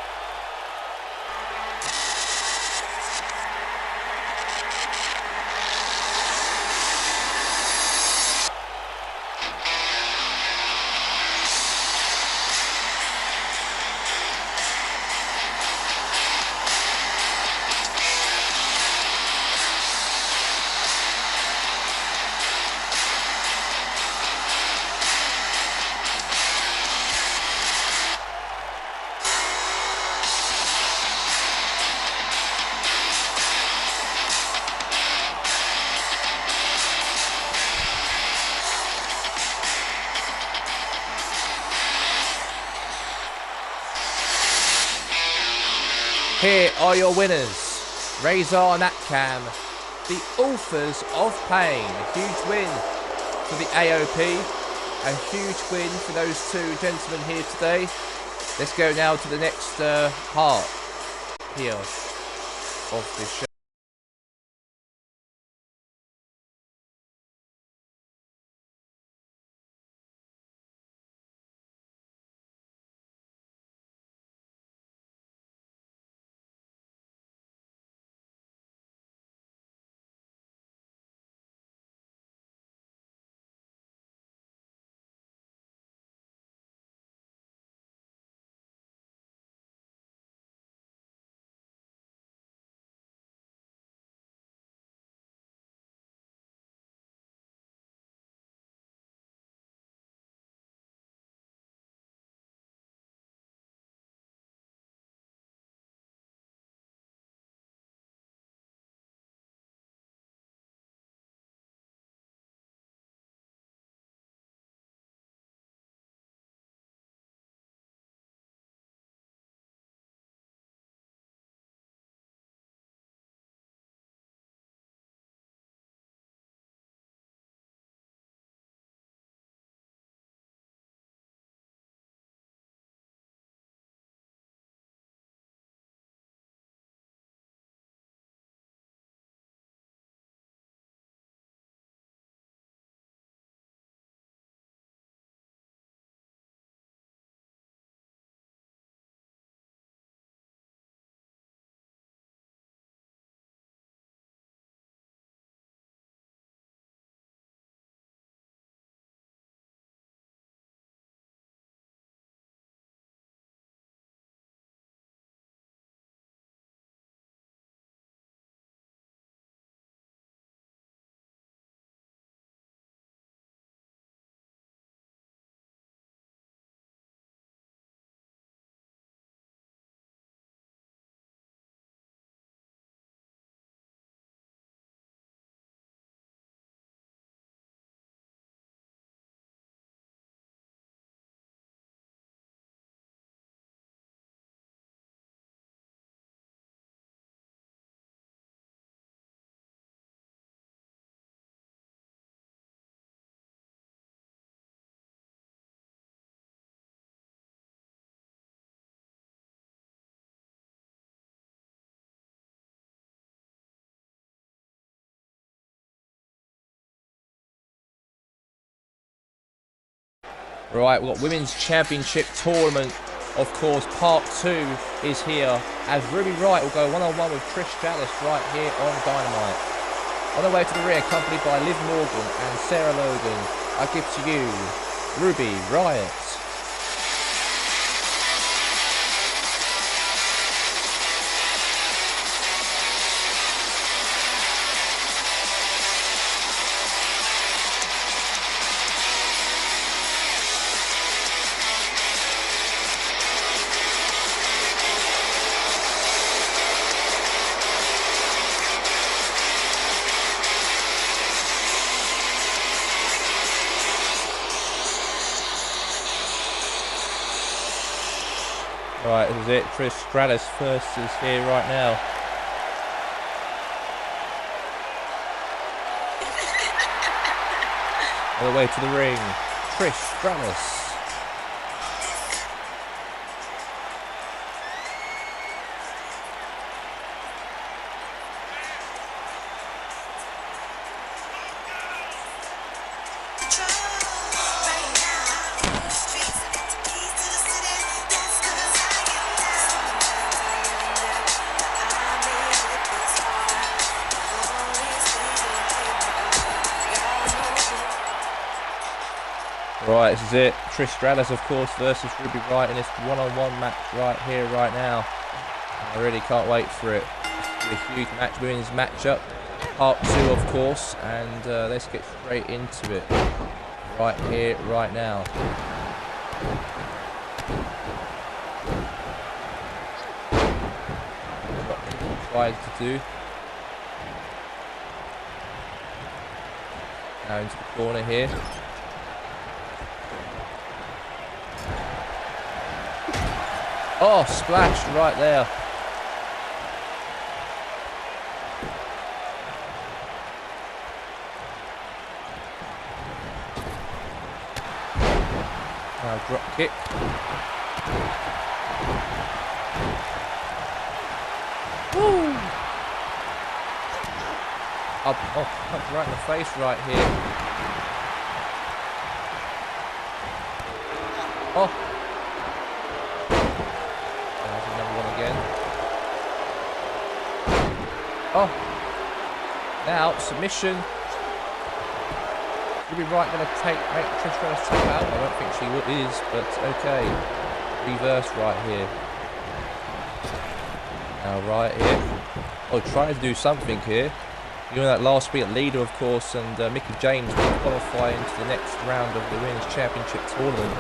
Here are your winners, Razor and Atcam, the Authors of Pain. A huge win for the AOP, a huge win for those two gentlemen here today. Let's go now to the next part here of this show. Right, we've got Women's Championship Tournament. Of course, part 2 is here as Ruby Wright will go one-on-one with Trish Stratus right here on Dynamite. On the way to the rear, accompanied by Liv Morgan and Sarah Logan, I give to you Ruby Riott. Right, this is it. Trish Stratus first is here right now. All the way to the ring. Trish Stratus. Right, this is it. Trish Stratus, of course, versus Ruby Riott in this one-on-one match right here, right now. I really can't wait for it. It's a huge match, women's matchup. Part 2, of course, and let's get straight into it. Right here, right now. What tries to do. Now into the corner here. Oh, splashed right there. Now drop kick. Woo! Up, punch right in the face right here. Oh. Oh, now submission. Ruby Riott going to make Trish Stratus tap out. I don't think she is, but okay. Reverse right here. Now right here. Oh, trying to do something here. You know that last week leader, of course, and Mickie James will qualify into the next round of the Women's Championship tournament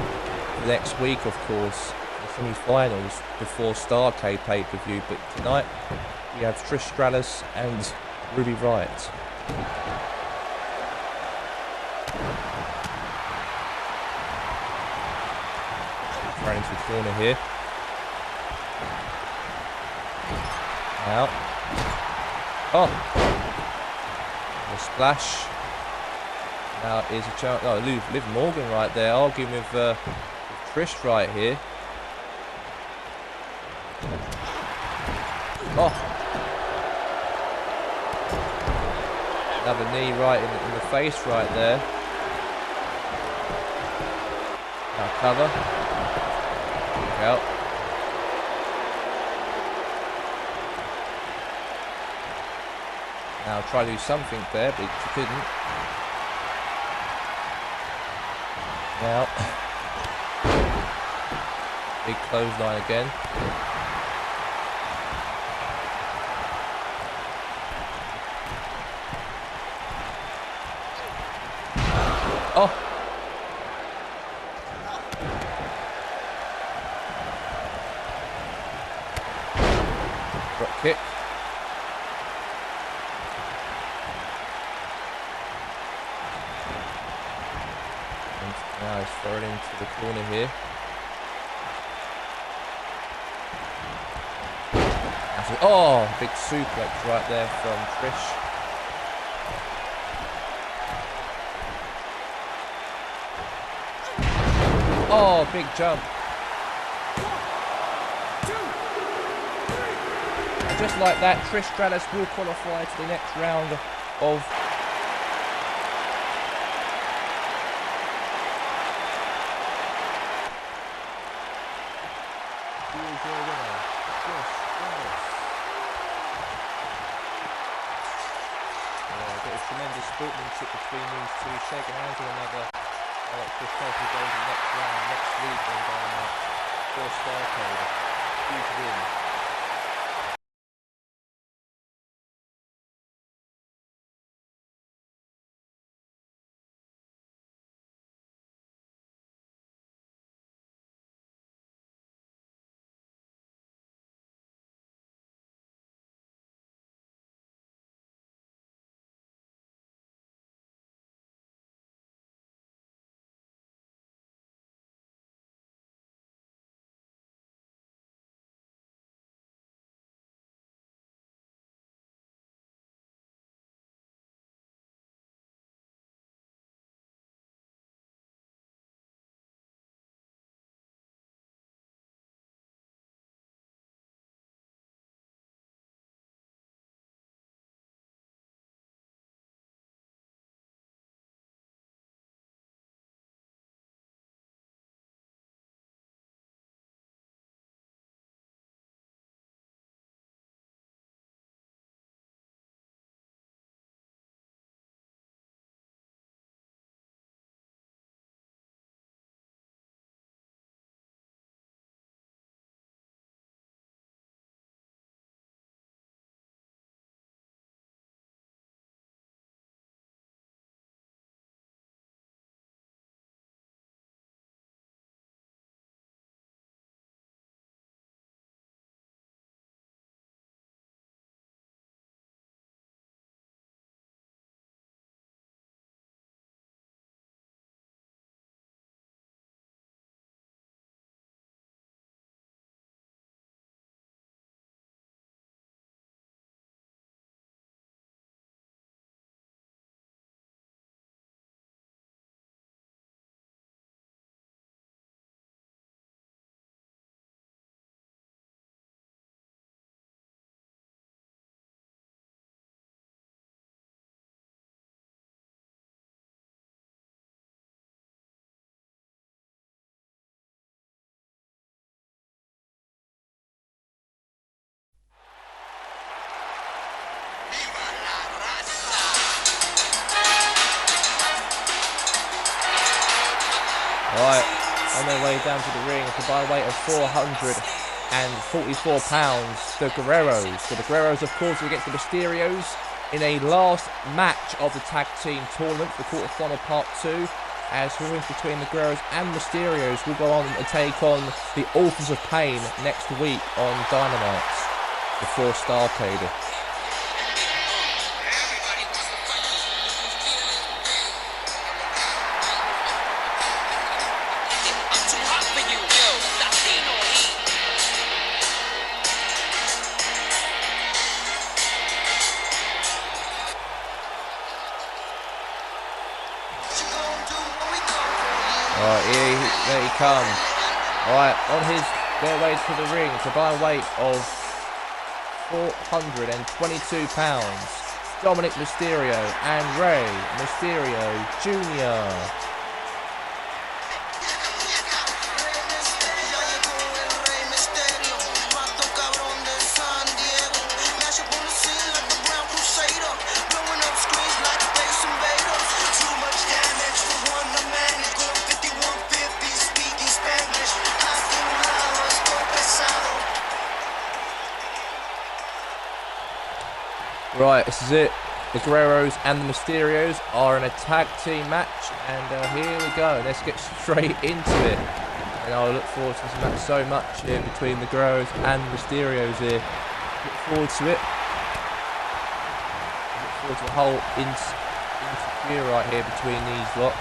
the next week, of course, the semi-finals before Starrcade pay-per-view. But tonight we have Trish Stratus and Ruby Riott. Right into the corner here. Now. Oh! The splash. Now is a chance. Oh, Liv Morgan right there, arguing with Trish right here. Oh! Another knee right in the face right there. Now cover. Look out. Now try to do something there, but she couldn't. Now. Big clothesline again. Oh! Drop kick. And now he's thrown into the corner here. Oh! Big suplex right there from Trish. Oh, big jump. And just like that, Trish Stratus will qualify to the next round of... Who is your winner? Trish Stratus. A bit of tremendous sportsmanship between these two, shaking hands with one another. Trish Stratus will go to the next round next week on Dynamite for Starrcade. Huge win. on their way down to the ring to by weight of 444 pounds, the Guerreros. So the Guerreros, of course, are against the Mysterios in a last match of the tag team tournament, the quarterfinal part 2. As who wins between the Guerreros and Mysterios will go on and take on the Authors of Pain next week on Dynamite before Starrcade. There he comes. Alright, on their way to the ring to by a weight of 422 pounds, Dominic Mysterio and Rey Mysterio Jr. Right, this is it. The Guerreros and the Mysterios are in a tag team match, and here we go. Let's get straight into it. And I look forward to this match so much here between the Guerreros and the Mysterios here. Look forward to it. Look forward to the whole interview right here between these lot.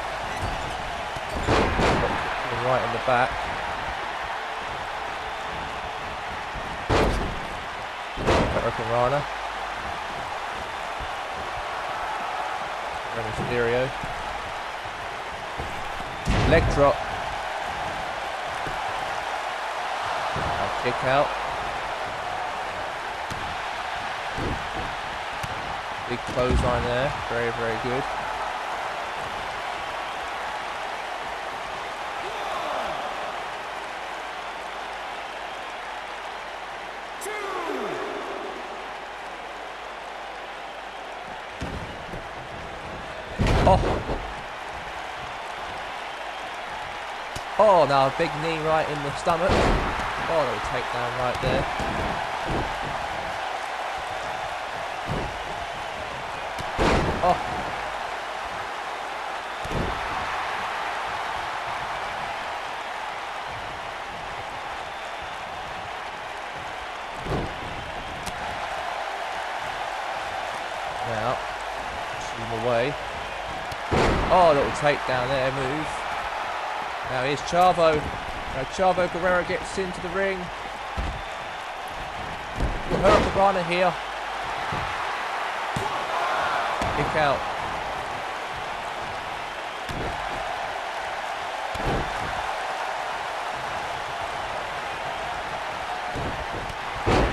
Right in the back. Hurricanrana. Mysterio. Leg drop. Now kick out. Big clothesline there. Very, very good. Oh, now a big knee right in the stomach. Oh, little takedown right there. Oh. Now, shoot him away. Oh, little takedown there, move. Now here's Chavo. Now Chavo Guerrero gets into the ring. Hurricanrana here. Kick out.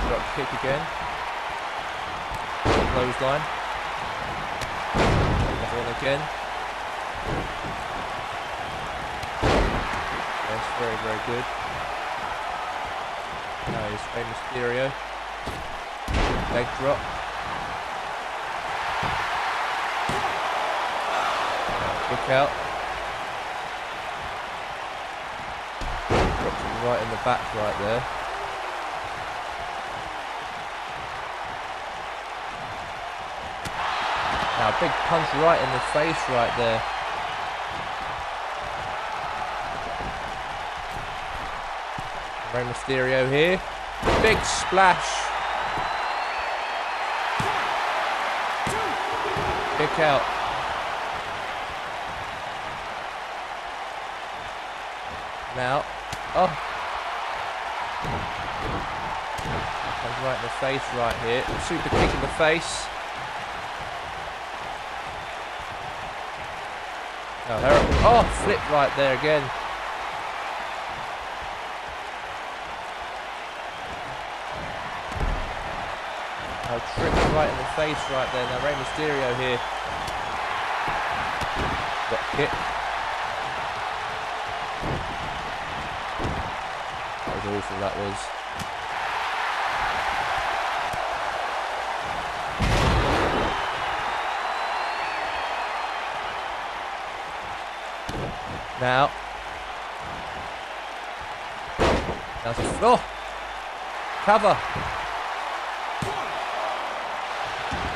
Drop kick again. Clothesline. Another one again. Yes, very, very good. Now here's Rey Mysterio. Leg drop. Kick out. Drops him right in the back right there. Now big punch right in the face right there. Rey Mysterio here. Big splash. Kick out. Now. Oh. Comes right in the face right here. Super kick in the face. Oh, flip right there again. Trick right in the face right there. Now Rey Mysterio here. Got kick. That was awful, that was. Now That's a cover.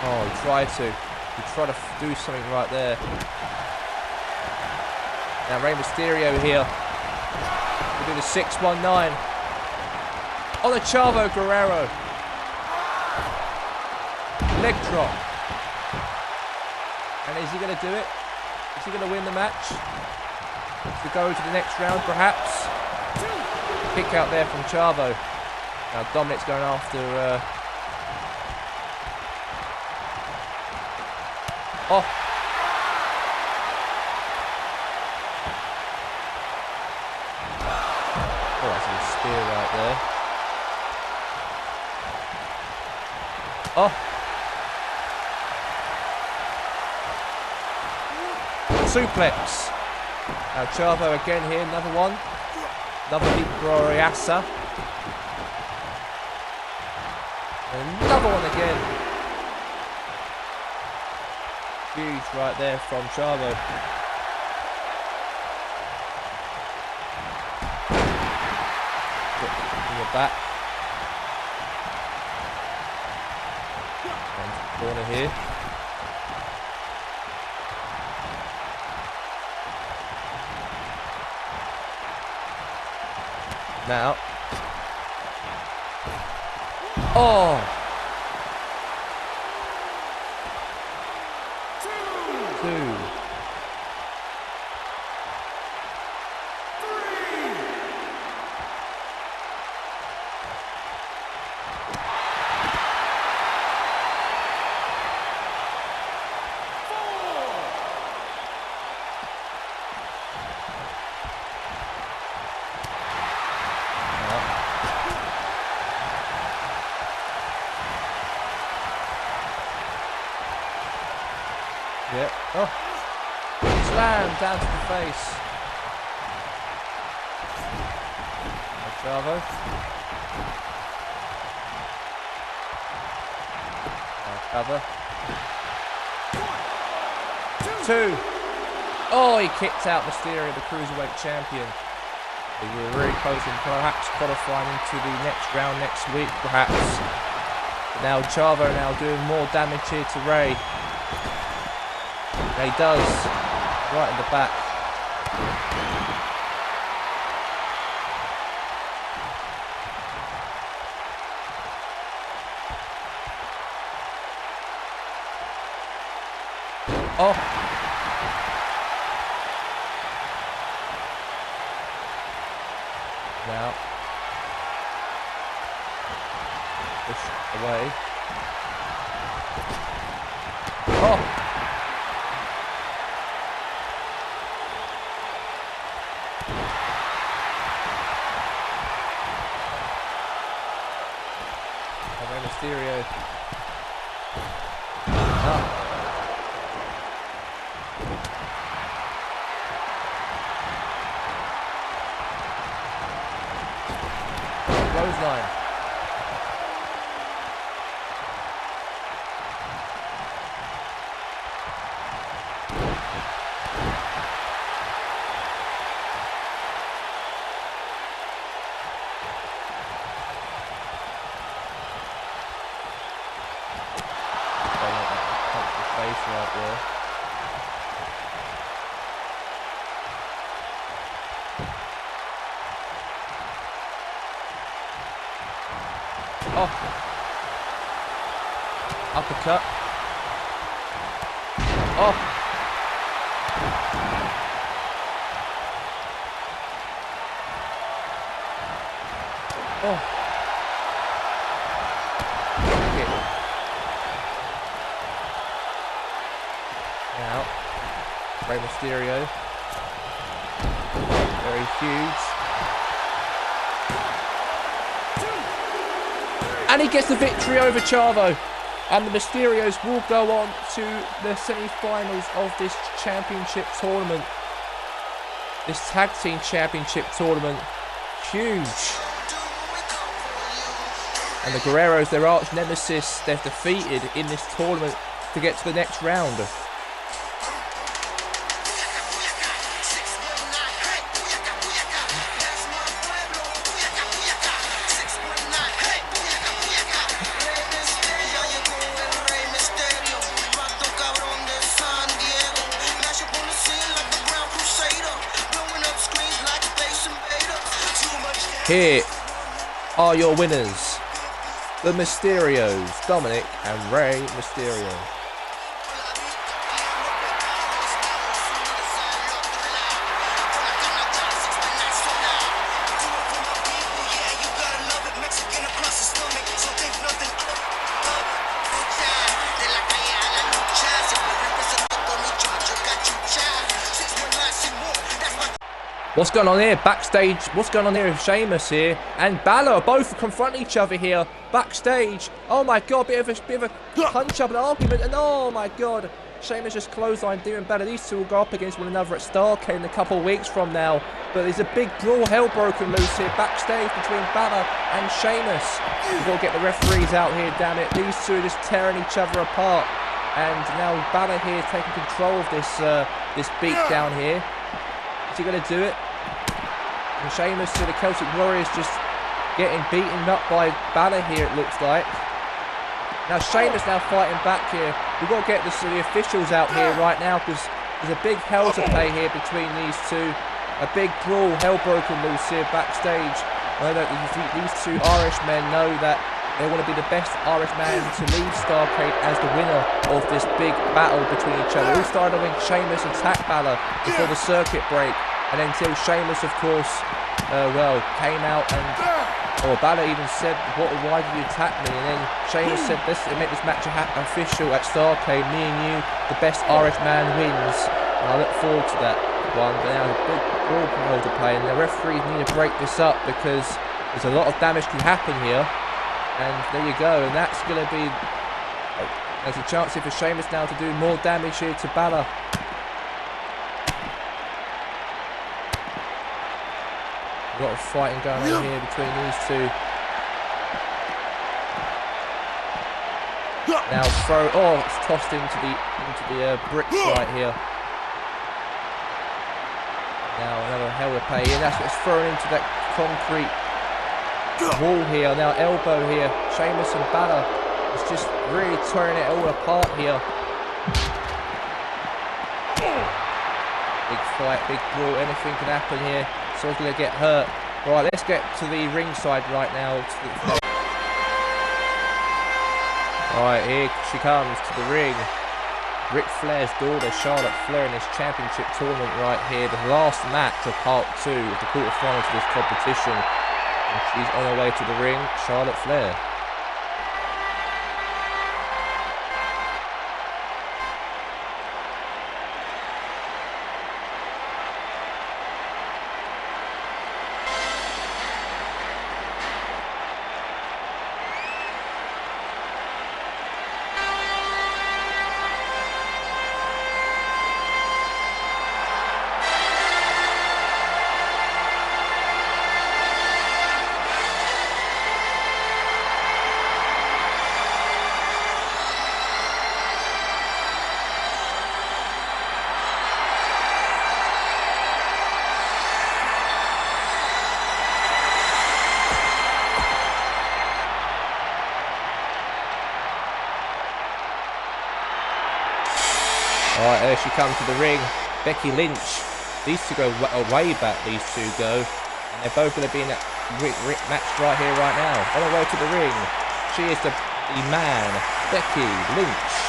Oh, he tried to do something right there. Now Rey Mysterio here. We'll do the 619 on the Chavo Guerrero. Leg drop. And is he going to do it? Is he going to win the match? To go to the next round, perhaps? Kick out there from Chavo. Now Dominic's going after... Oh, that's a spear right there. Oh. Suplex. Now Chavo again here, another one. Another deep Gloriasa. Another one again. Huge right there from Chavo. In the back. And corner here. Now. Oh! Yep. Oh. Slam down to the face. Chavo. Cover. 2. Oh, he kicked out Mysterio, the Cruiserweight Champion. They were really close and perhaps qualifying into the next round next week, perhaps. But now Chavo now doing more damage here to Rey. And he does, right in the back. Oh! Now, push away. Oh! Mysterio. Oh. Clothesline. Right there. Oh! Uppercut. Oh! Oh! Now, Rey Mysterio, very huge, and he gets the victory over Chavo, and the Mysterios will go on to the semi-finals of this championship tournament, this tag team championship tournament. Huge. And the Guerreros, their arch nemesis, they've defeated in this tournament to get to the next round. here are your winners, the Mysterios, Dominic and Rey Mysterio. What's going on here? Backstage, what's going on here with Sheamus here and Balor both confront each other here backstage. Oh my god, bit of a punch up, an argument, and oh my god, Sheamus just clotheslined Demon Balor. These two will go up against one another at Starrcade in a couple of weeks from now. But there's a big brawl hell broken loose here backstage between Balor and Sheamus. We've got to get the referees out here, damn it. These two are just tearing each other apart. And now Balor here is taking control of this beat down here. Is he going to do it? And Sheamus to the Celtic Warriors just getting beaten up by Balor here, it looks like. Now Sheamus now fighting back here. We've got to get the officials out here right now because there's a big hell to pay here between these two. A big brawl, hell broken loose here backstage. I know that these two Irish men know that they want to be the best Irish man to lead Starrcade as the winner of this big battle between each other. It all started when Sheamus attacked Balor before the circuit break, and then until Sheamus, of course, came out and, Balor even said, why did you attack me? And then Sheamus said, let's make this match official at Starrcade, me and you, the best Irish man wins. And I look forward to that one. But now a big brawl role to play, and the referees need to break this up because there's a lot of damage can happen here. And there you go, and that's going to be... there's a chance here for Sheamus now to do more damage here to Balor. A lot of fighting going on here between these two. Now it's tossed into the bricks right here. Now another hell of a pay, and that's what's thrown into that concrete wall here. Now elbow here, Sheamus and Balor is just really tearing it all apart here. Big fight, big brawl, anything can happen here. Someone's going to get hurt. Right, let's get to the ringside right now. Alright, here she comes to the ring. Ric Flair's daughter, Charlotte Flair, in this championship tournament right here. The last match of part 2 of the quarterfinals of this competition. And she's on her way to the ring, Charlotte Flair. Alright, there she comes to the ring. Becky Lynch. These two go way back, these two go. And they're both going to be in that match right here, right now. On her way to the ring. She is the man, Becky Lynch.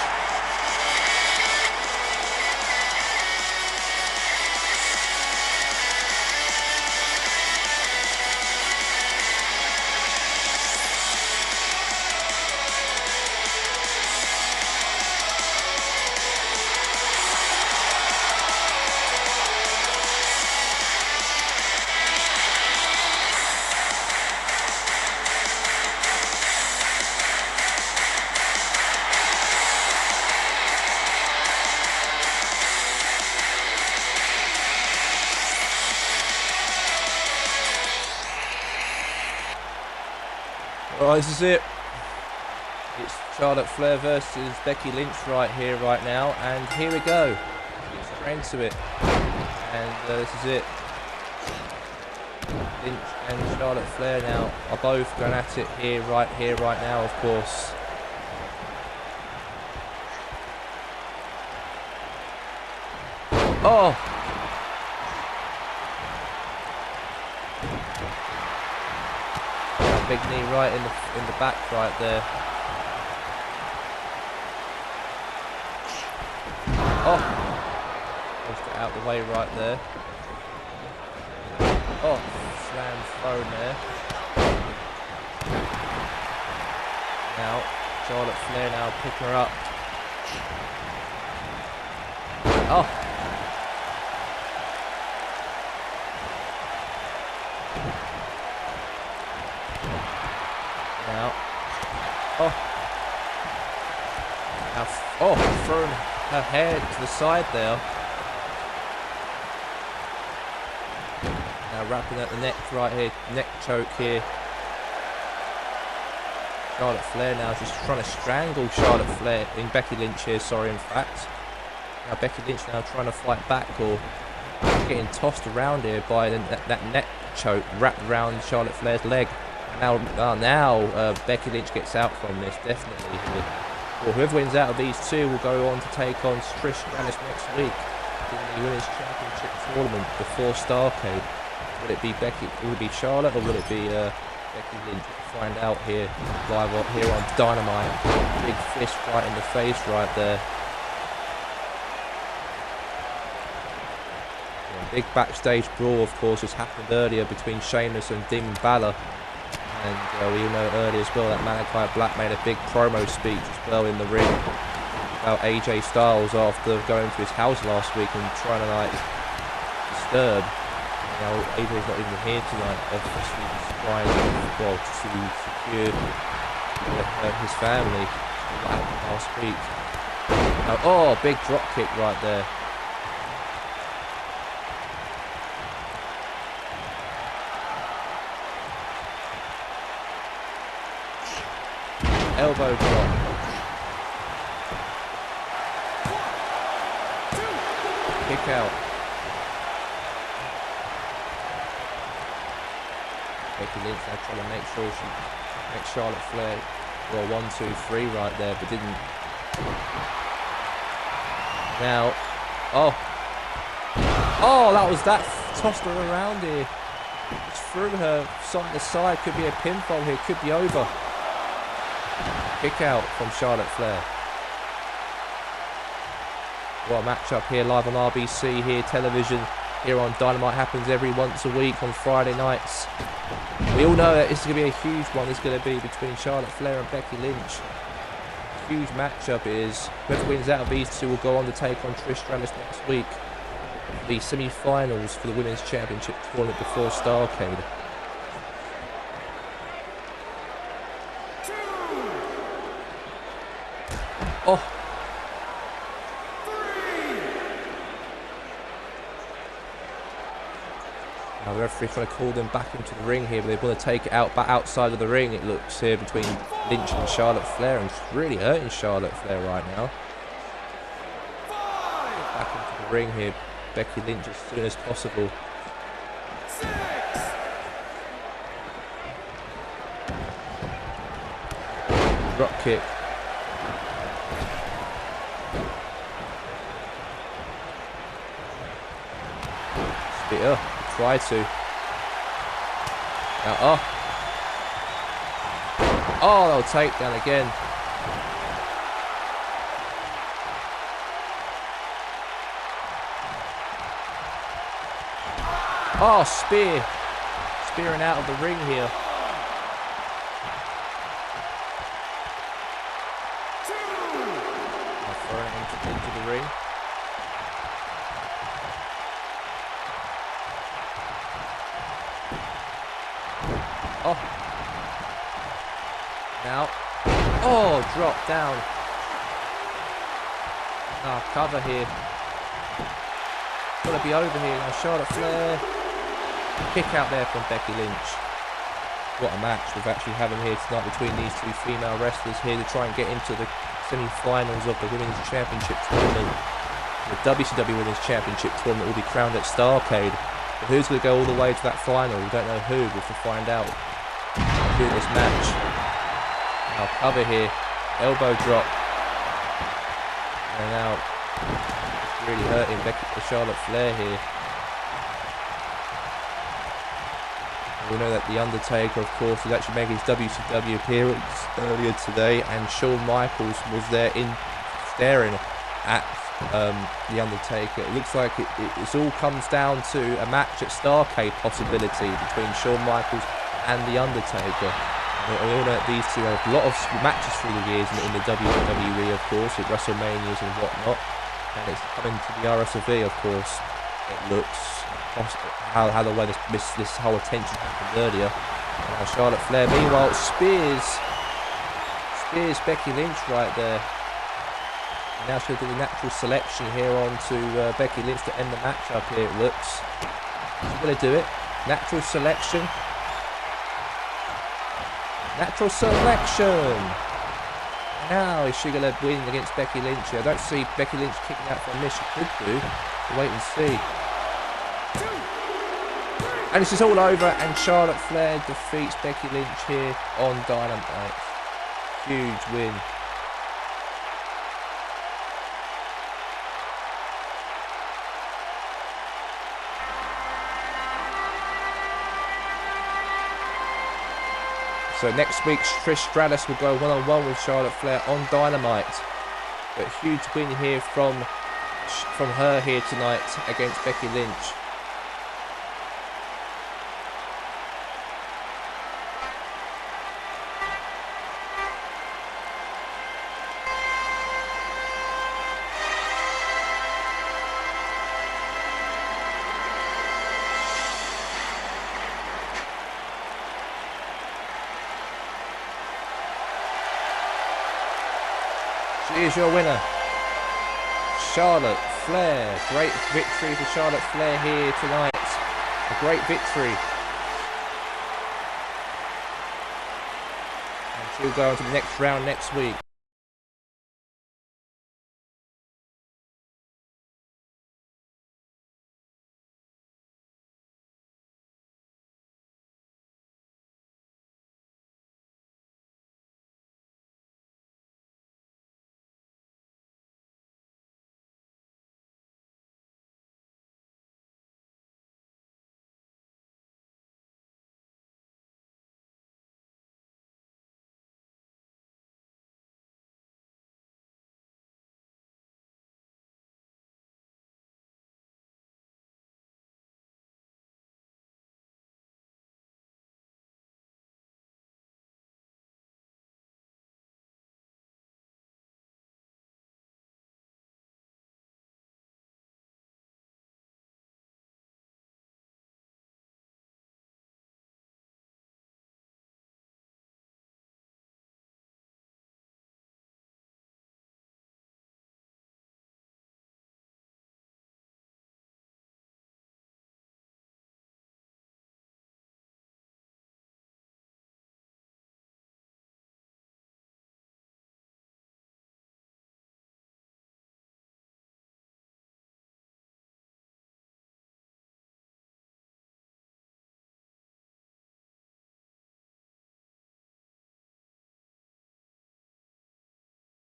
Right, this is it. It's Charlotte Flair versus Becky Lynch right here, right now, and here we go. Get straight into it, and this is it. Lynch and Charlotte Flair now are both going at it here, right now, of course. Oh! big knee right in the back right there. Oh, pushed it out the way right there. Oh, slam thrown there. Now Charlotte Flair now picking her up. Oh. Now. Oh. Now. Oh, throwing her head to the side there. Now wrapping at the neck right here, neck choke here. Charlotte Flair now just trying to strangle Charlotte Flair, in Becky Lynch here, sorry, in fact. Now Becky Lynch now trying to fight back, or getting tossed around here by that neck choke wrapped around Charlotte Flair's leg. Now Becky Lynch gets out from this, definitely. Well, whoever wins out of these two will go on to take on Trish Stratus next week in the Women's Championship tournament before Starrcade. Will it be Charlotte, or will it be Becky Lynch? We'll find out here live here on Dynamite. Big fist right in the face right there. Big backstage brawl, of course, has happened earlier between Sheamus and Demon Balor. And we all know earlier as well that Malachi Black made a big promo speech as well in the ring about AJ Styles after going to his house last week and trying to disturb. Now AJ's not even here tonight, obviously trying to secure his family last week. Now, oh, big drop kick right there. Elbow drop. Kick out. Becky Lynch now trying to make sure she makes Charlotte Flair. Well, 1, 2, 3 right there, but didn't. Now, oh, that tossed her around here. Just threw her side to side. Could be a pinfall here. Could be over. Kick out from Charlotte Flair. What a matchup here live on RBC here, television here on Dynamite. Happens every once a week on Friday nights. We all know that this is going to be a huge one. It's going to be between Charlotte Flair and Becky Lynch. Huge matchup it is. Whoever wins out of these two will go on to take on Trish Stratus next week. The semi-finals for the Women's Championship tournament before Starrcade. Oh. Now the referee's trying to call them back into the ring here, but they want to take it out back outside of the ring, it looks here, between Lynch and Charlotte Flair, and it's really hurting Charlotte Flair right now. Back into the ring here, Becky Lynch as soon as possible. Drop kick. Spear, try to. Now, oh, they'll take down again. Oh, spearing out of the ring here. Now throwing it into the ring. Oh. Now. Oh, drop down. Ah, cover here. Gotta be over here now. Charlotte Flair. Kick out there from Becky Lynch. What a match we're actually having here tonight between these two female wrestlers here to try and get into the semi-finals of the Women's Championship tournament. The WCW Women's Championship tournament will be crowned at Starrcade. But who's going to go all the way to that final? We don't know who. We'll have to find out during this match. Now cover here. Elbow drop. And now it's really hurting Charlotte Flair here. We know that The Undertaker, of course, was actually making his WCW appearance earlier today, and Shawn Michaels was there staring at The Undertaker. It looks like it all comes down to a match at Starrcade possibility between Shawn Michaels and The Undertaker. We all know that these two have a lot of matches through the years in the WWE, of course, with WrestleManias and whatnot. And it's coming to the RSV, of course. It looks how the way this whole attention happened earlier. Charlotte Flair, meanwhile, spears Becky Lynch right there. And now she'll do the natural selection here on to Becky Lynch to end the match up here, it looks. She's going to do it. Natural selection. Natural selection. Now is she going to win against Becky Lynch? I don't see Becky Lynch kicking out for a miss. She could do. We'll wait and see. And this is all over, and Charlotte Flair defeats Becky Lynch here on Dynamite. Huge win. So next week, Trish Stratus will go one-on-one with Charlotte Flair on Dynamite. But huge win here from her here tonight against Becky Lynch. She is your winner, Charlotte Flair. Great victory for Charlotte Flair here tonight. A great victory. And she'll go on to the next round next week.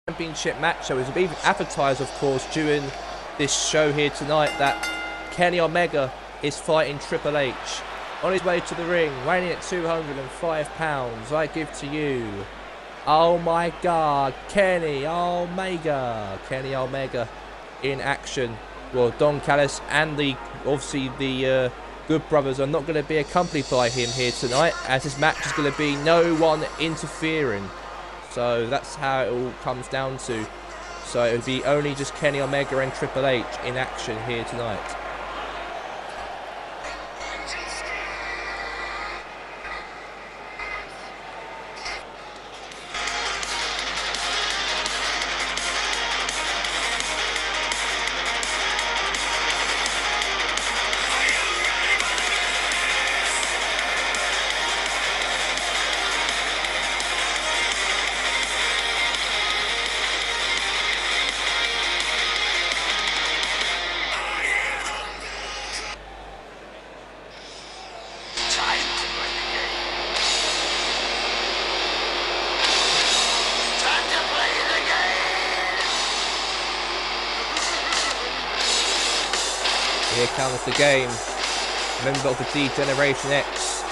Championship match. So it was even advertised, of course, during this show here tonight that Kenny Omega is fighting Triple H. On his way to the ring, weighing at 205 pounds, I give to you, oh my God, Kenny Omega. Kenny Omega in action. Well, Don Callis and obviously the Good Brothers are not going to be accompanied by him here tonight, as this match is going to be no one interfering. So that's how it all comes down to. So it would be only just Kenny Omega and Triple H in action here tonight. Here comes the game. Member of the D-Generation X,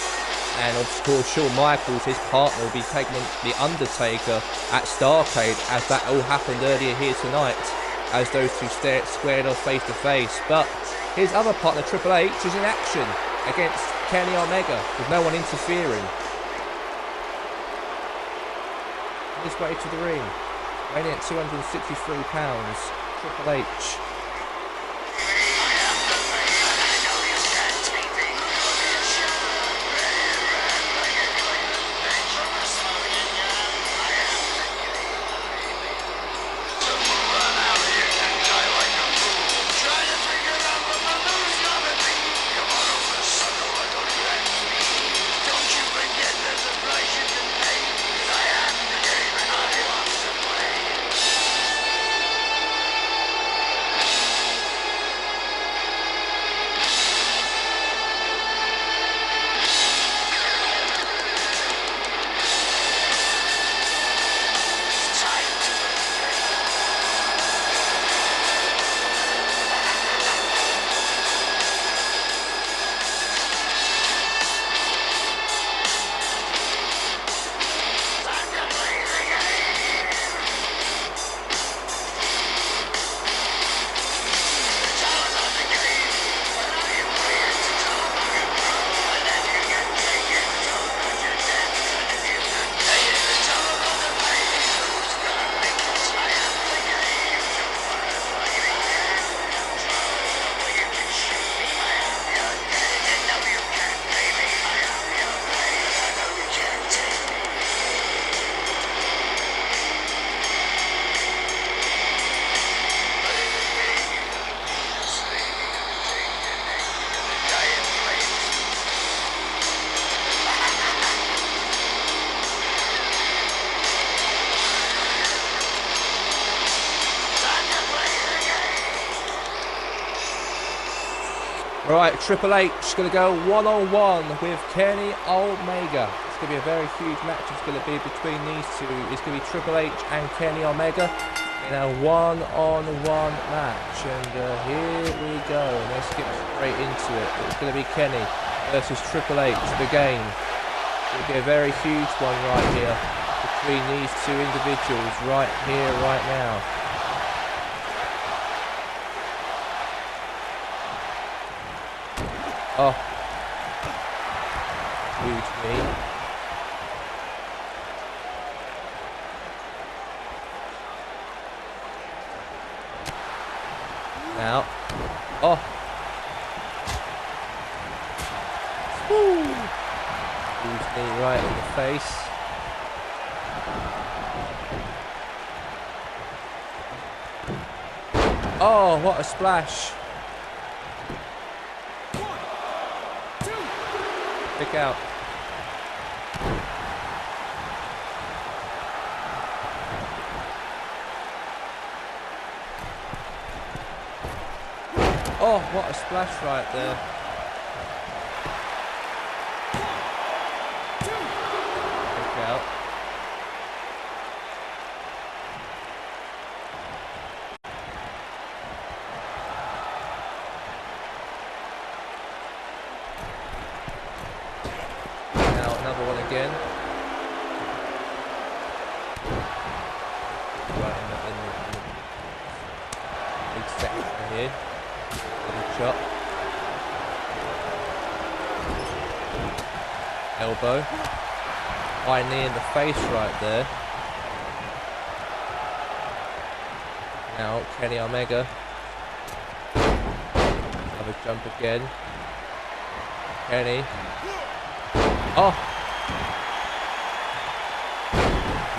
And of course, Shawn Michaels, his partner, will be taking on The Undertaker at Starrcade, as that all happened earlier here tonight, as those two squared off face to face. But his other partner, Triple H, is in action against Kenny Omega, with no one interfering. His way to the ring, weighing at 263 pounds, Triple H. Right, Triple H is going to go one-on-one with Kenny Omega. It's going to be a very huge match. It's going to be between these two. It's going to be Triple H and Kenny Omega in a one-on-one match. And here we go. Let's get straight into it. It's going to be Kenny versus Triple H again. It'll be a very huge one right here between these two individuals right here, right now. Oh, huge knee. Now, oh, woo! Huge knee right in the face. Oh, what a splash! Pick out. Oh, what a splash right there. Pick out. Another one again. Right in the big section here. Little chop. Elbow. High knee in the face right there. Now Kenny Omega. Another jump again. Kenny. Oh!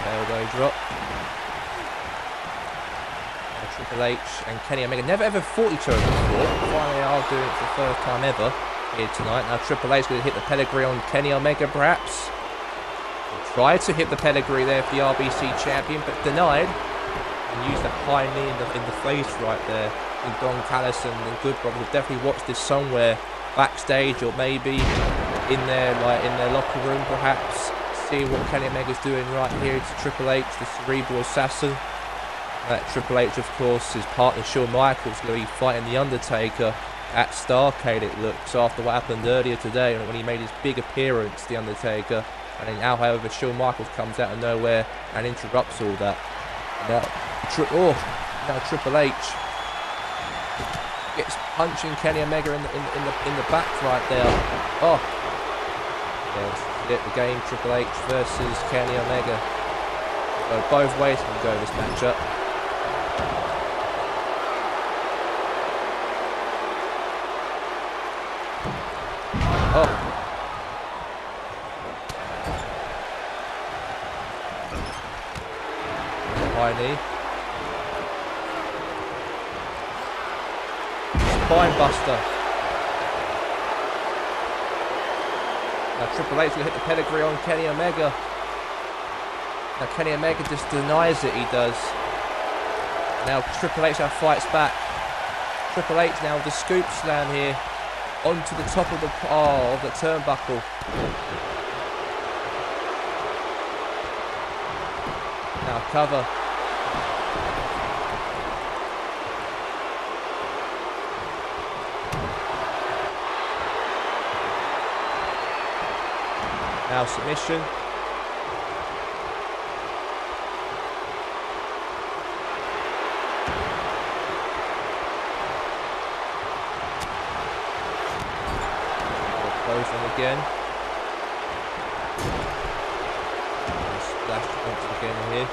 Elbow drop. And Triple H and Kenny Omega never ever fought each other before. Finally, they are doing it for the first time ever here tonight. Now Triple H is going to hit the pedigree on Kenny Omega, perhaps. He tried to hit the pedigree there for the RBC champion, but denied. And used a high knee in the face right there. And Don Callis and Good Brothers have definitely watched this somewhere backstage, or maybe in their locker room, perhaps. Seeing what Kenny Omega's doing right here to Triple H, the Cerebral Assassin. Triple H, of course, his partner Shawn Michaels going to be fighting The Undertaker at Starrcade, it looks, after what happened earlier today when he made his big appearance, The Undertaker. And then now, however, Shawn Michaels comes out of nowhere and interrupts all that. Now Triple H gets punching Kenny Omega in the back right there. Oh, yes, the game. Triple H versus Kenny Omega. So both ways can go this matchup. Oh. High knee. Spine buster. Now Triple H will hit the pedigree on Kenny Omega. Now Kenny Omega just denies it, he does. Now Triple H now fights back. Triple H now with the scoop slam here onto the top of the turnbuckle. Now cover. Now submission. Close on again. Splash once again here.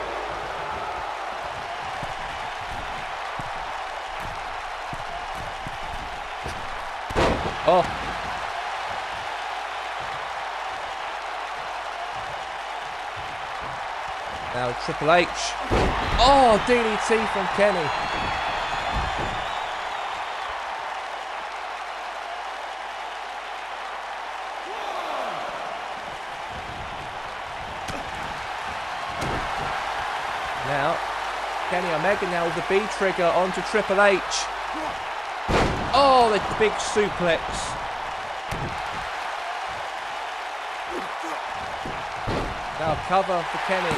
Oh. Now Triple H. Oh, DDT from Kenny. Now, Kenny Omega now with the B trigger onto Triple H. Oh, the big suplex. Now cover for Kenny.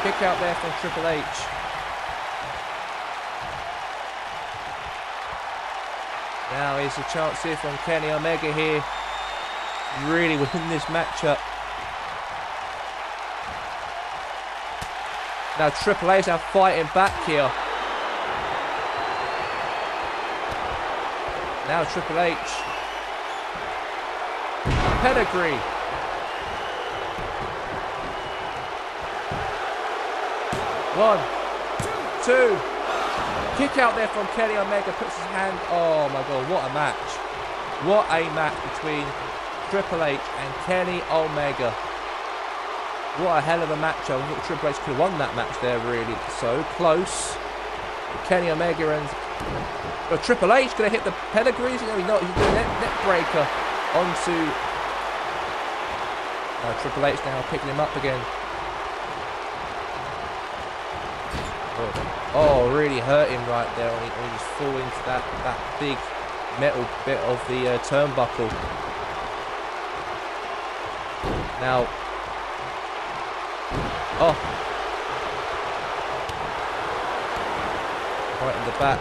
Kick out there from Triple H. Now here's a chance here from Kenny Omega here. Really win this matchup. Now Triple H now fighting back here. Now Triple H. Pedigree. One, two. Kick out there from Kenny Omega. Puts his hand. Oh my God, what a match. What a match between Triple H and Kenny Omega. What a hell of a match. I thought Triple H could have won that match there, really. So close. Kenny Omega and Triple H could have hit the pedigrees. You know, he's doing a neck breaker onto. Triple H now picking him up again. Oh, really hurt him right there when he just fall into that big metal bit of the turnbuckle. Now, oh, right in the back.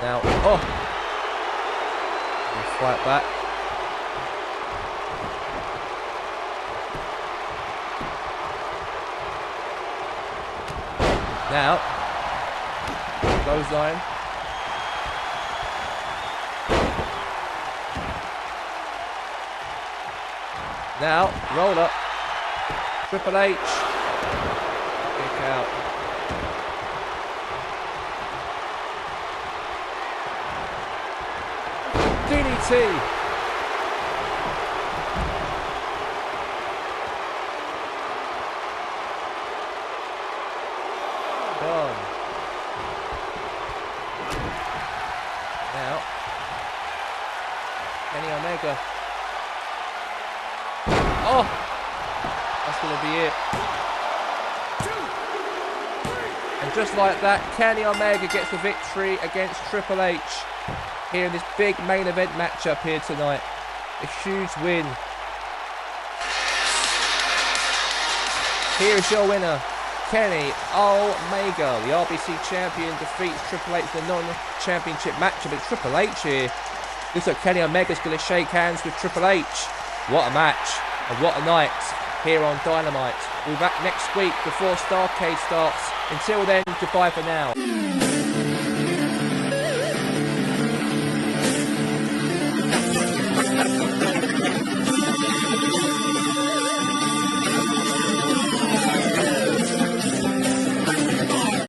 Now, oh, we'll fight back. Now, clothesline. Now, roll up. Triple H. Kick out. DDT. Done. Now, Kenny Omega. Oh, that's going to be it. And just like that, Kenny Omega gets the victory against Triple H here in this big main event matchup here tonight. A huge win. Here's your winner, Kenny Omega. The RBC champion defeats Triple H in the non-championship matchup. It's Triple H here. Looks like Kenny Omega's going to shake hands with Triple H. What a match and what a night here on Dynamite. We'll be back next week before Starrcade starts. Until then, goodbye for now.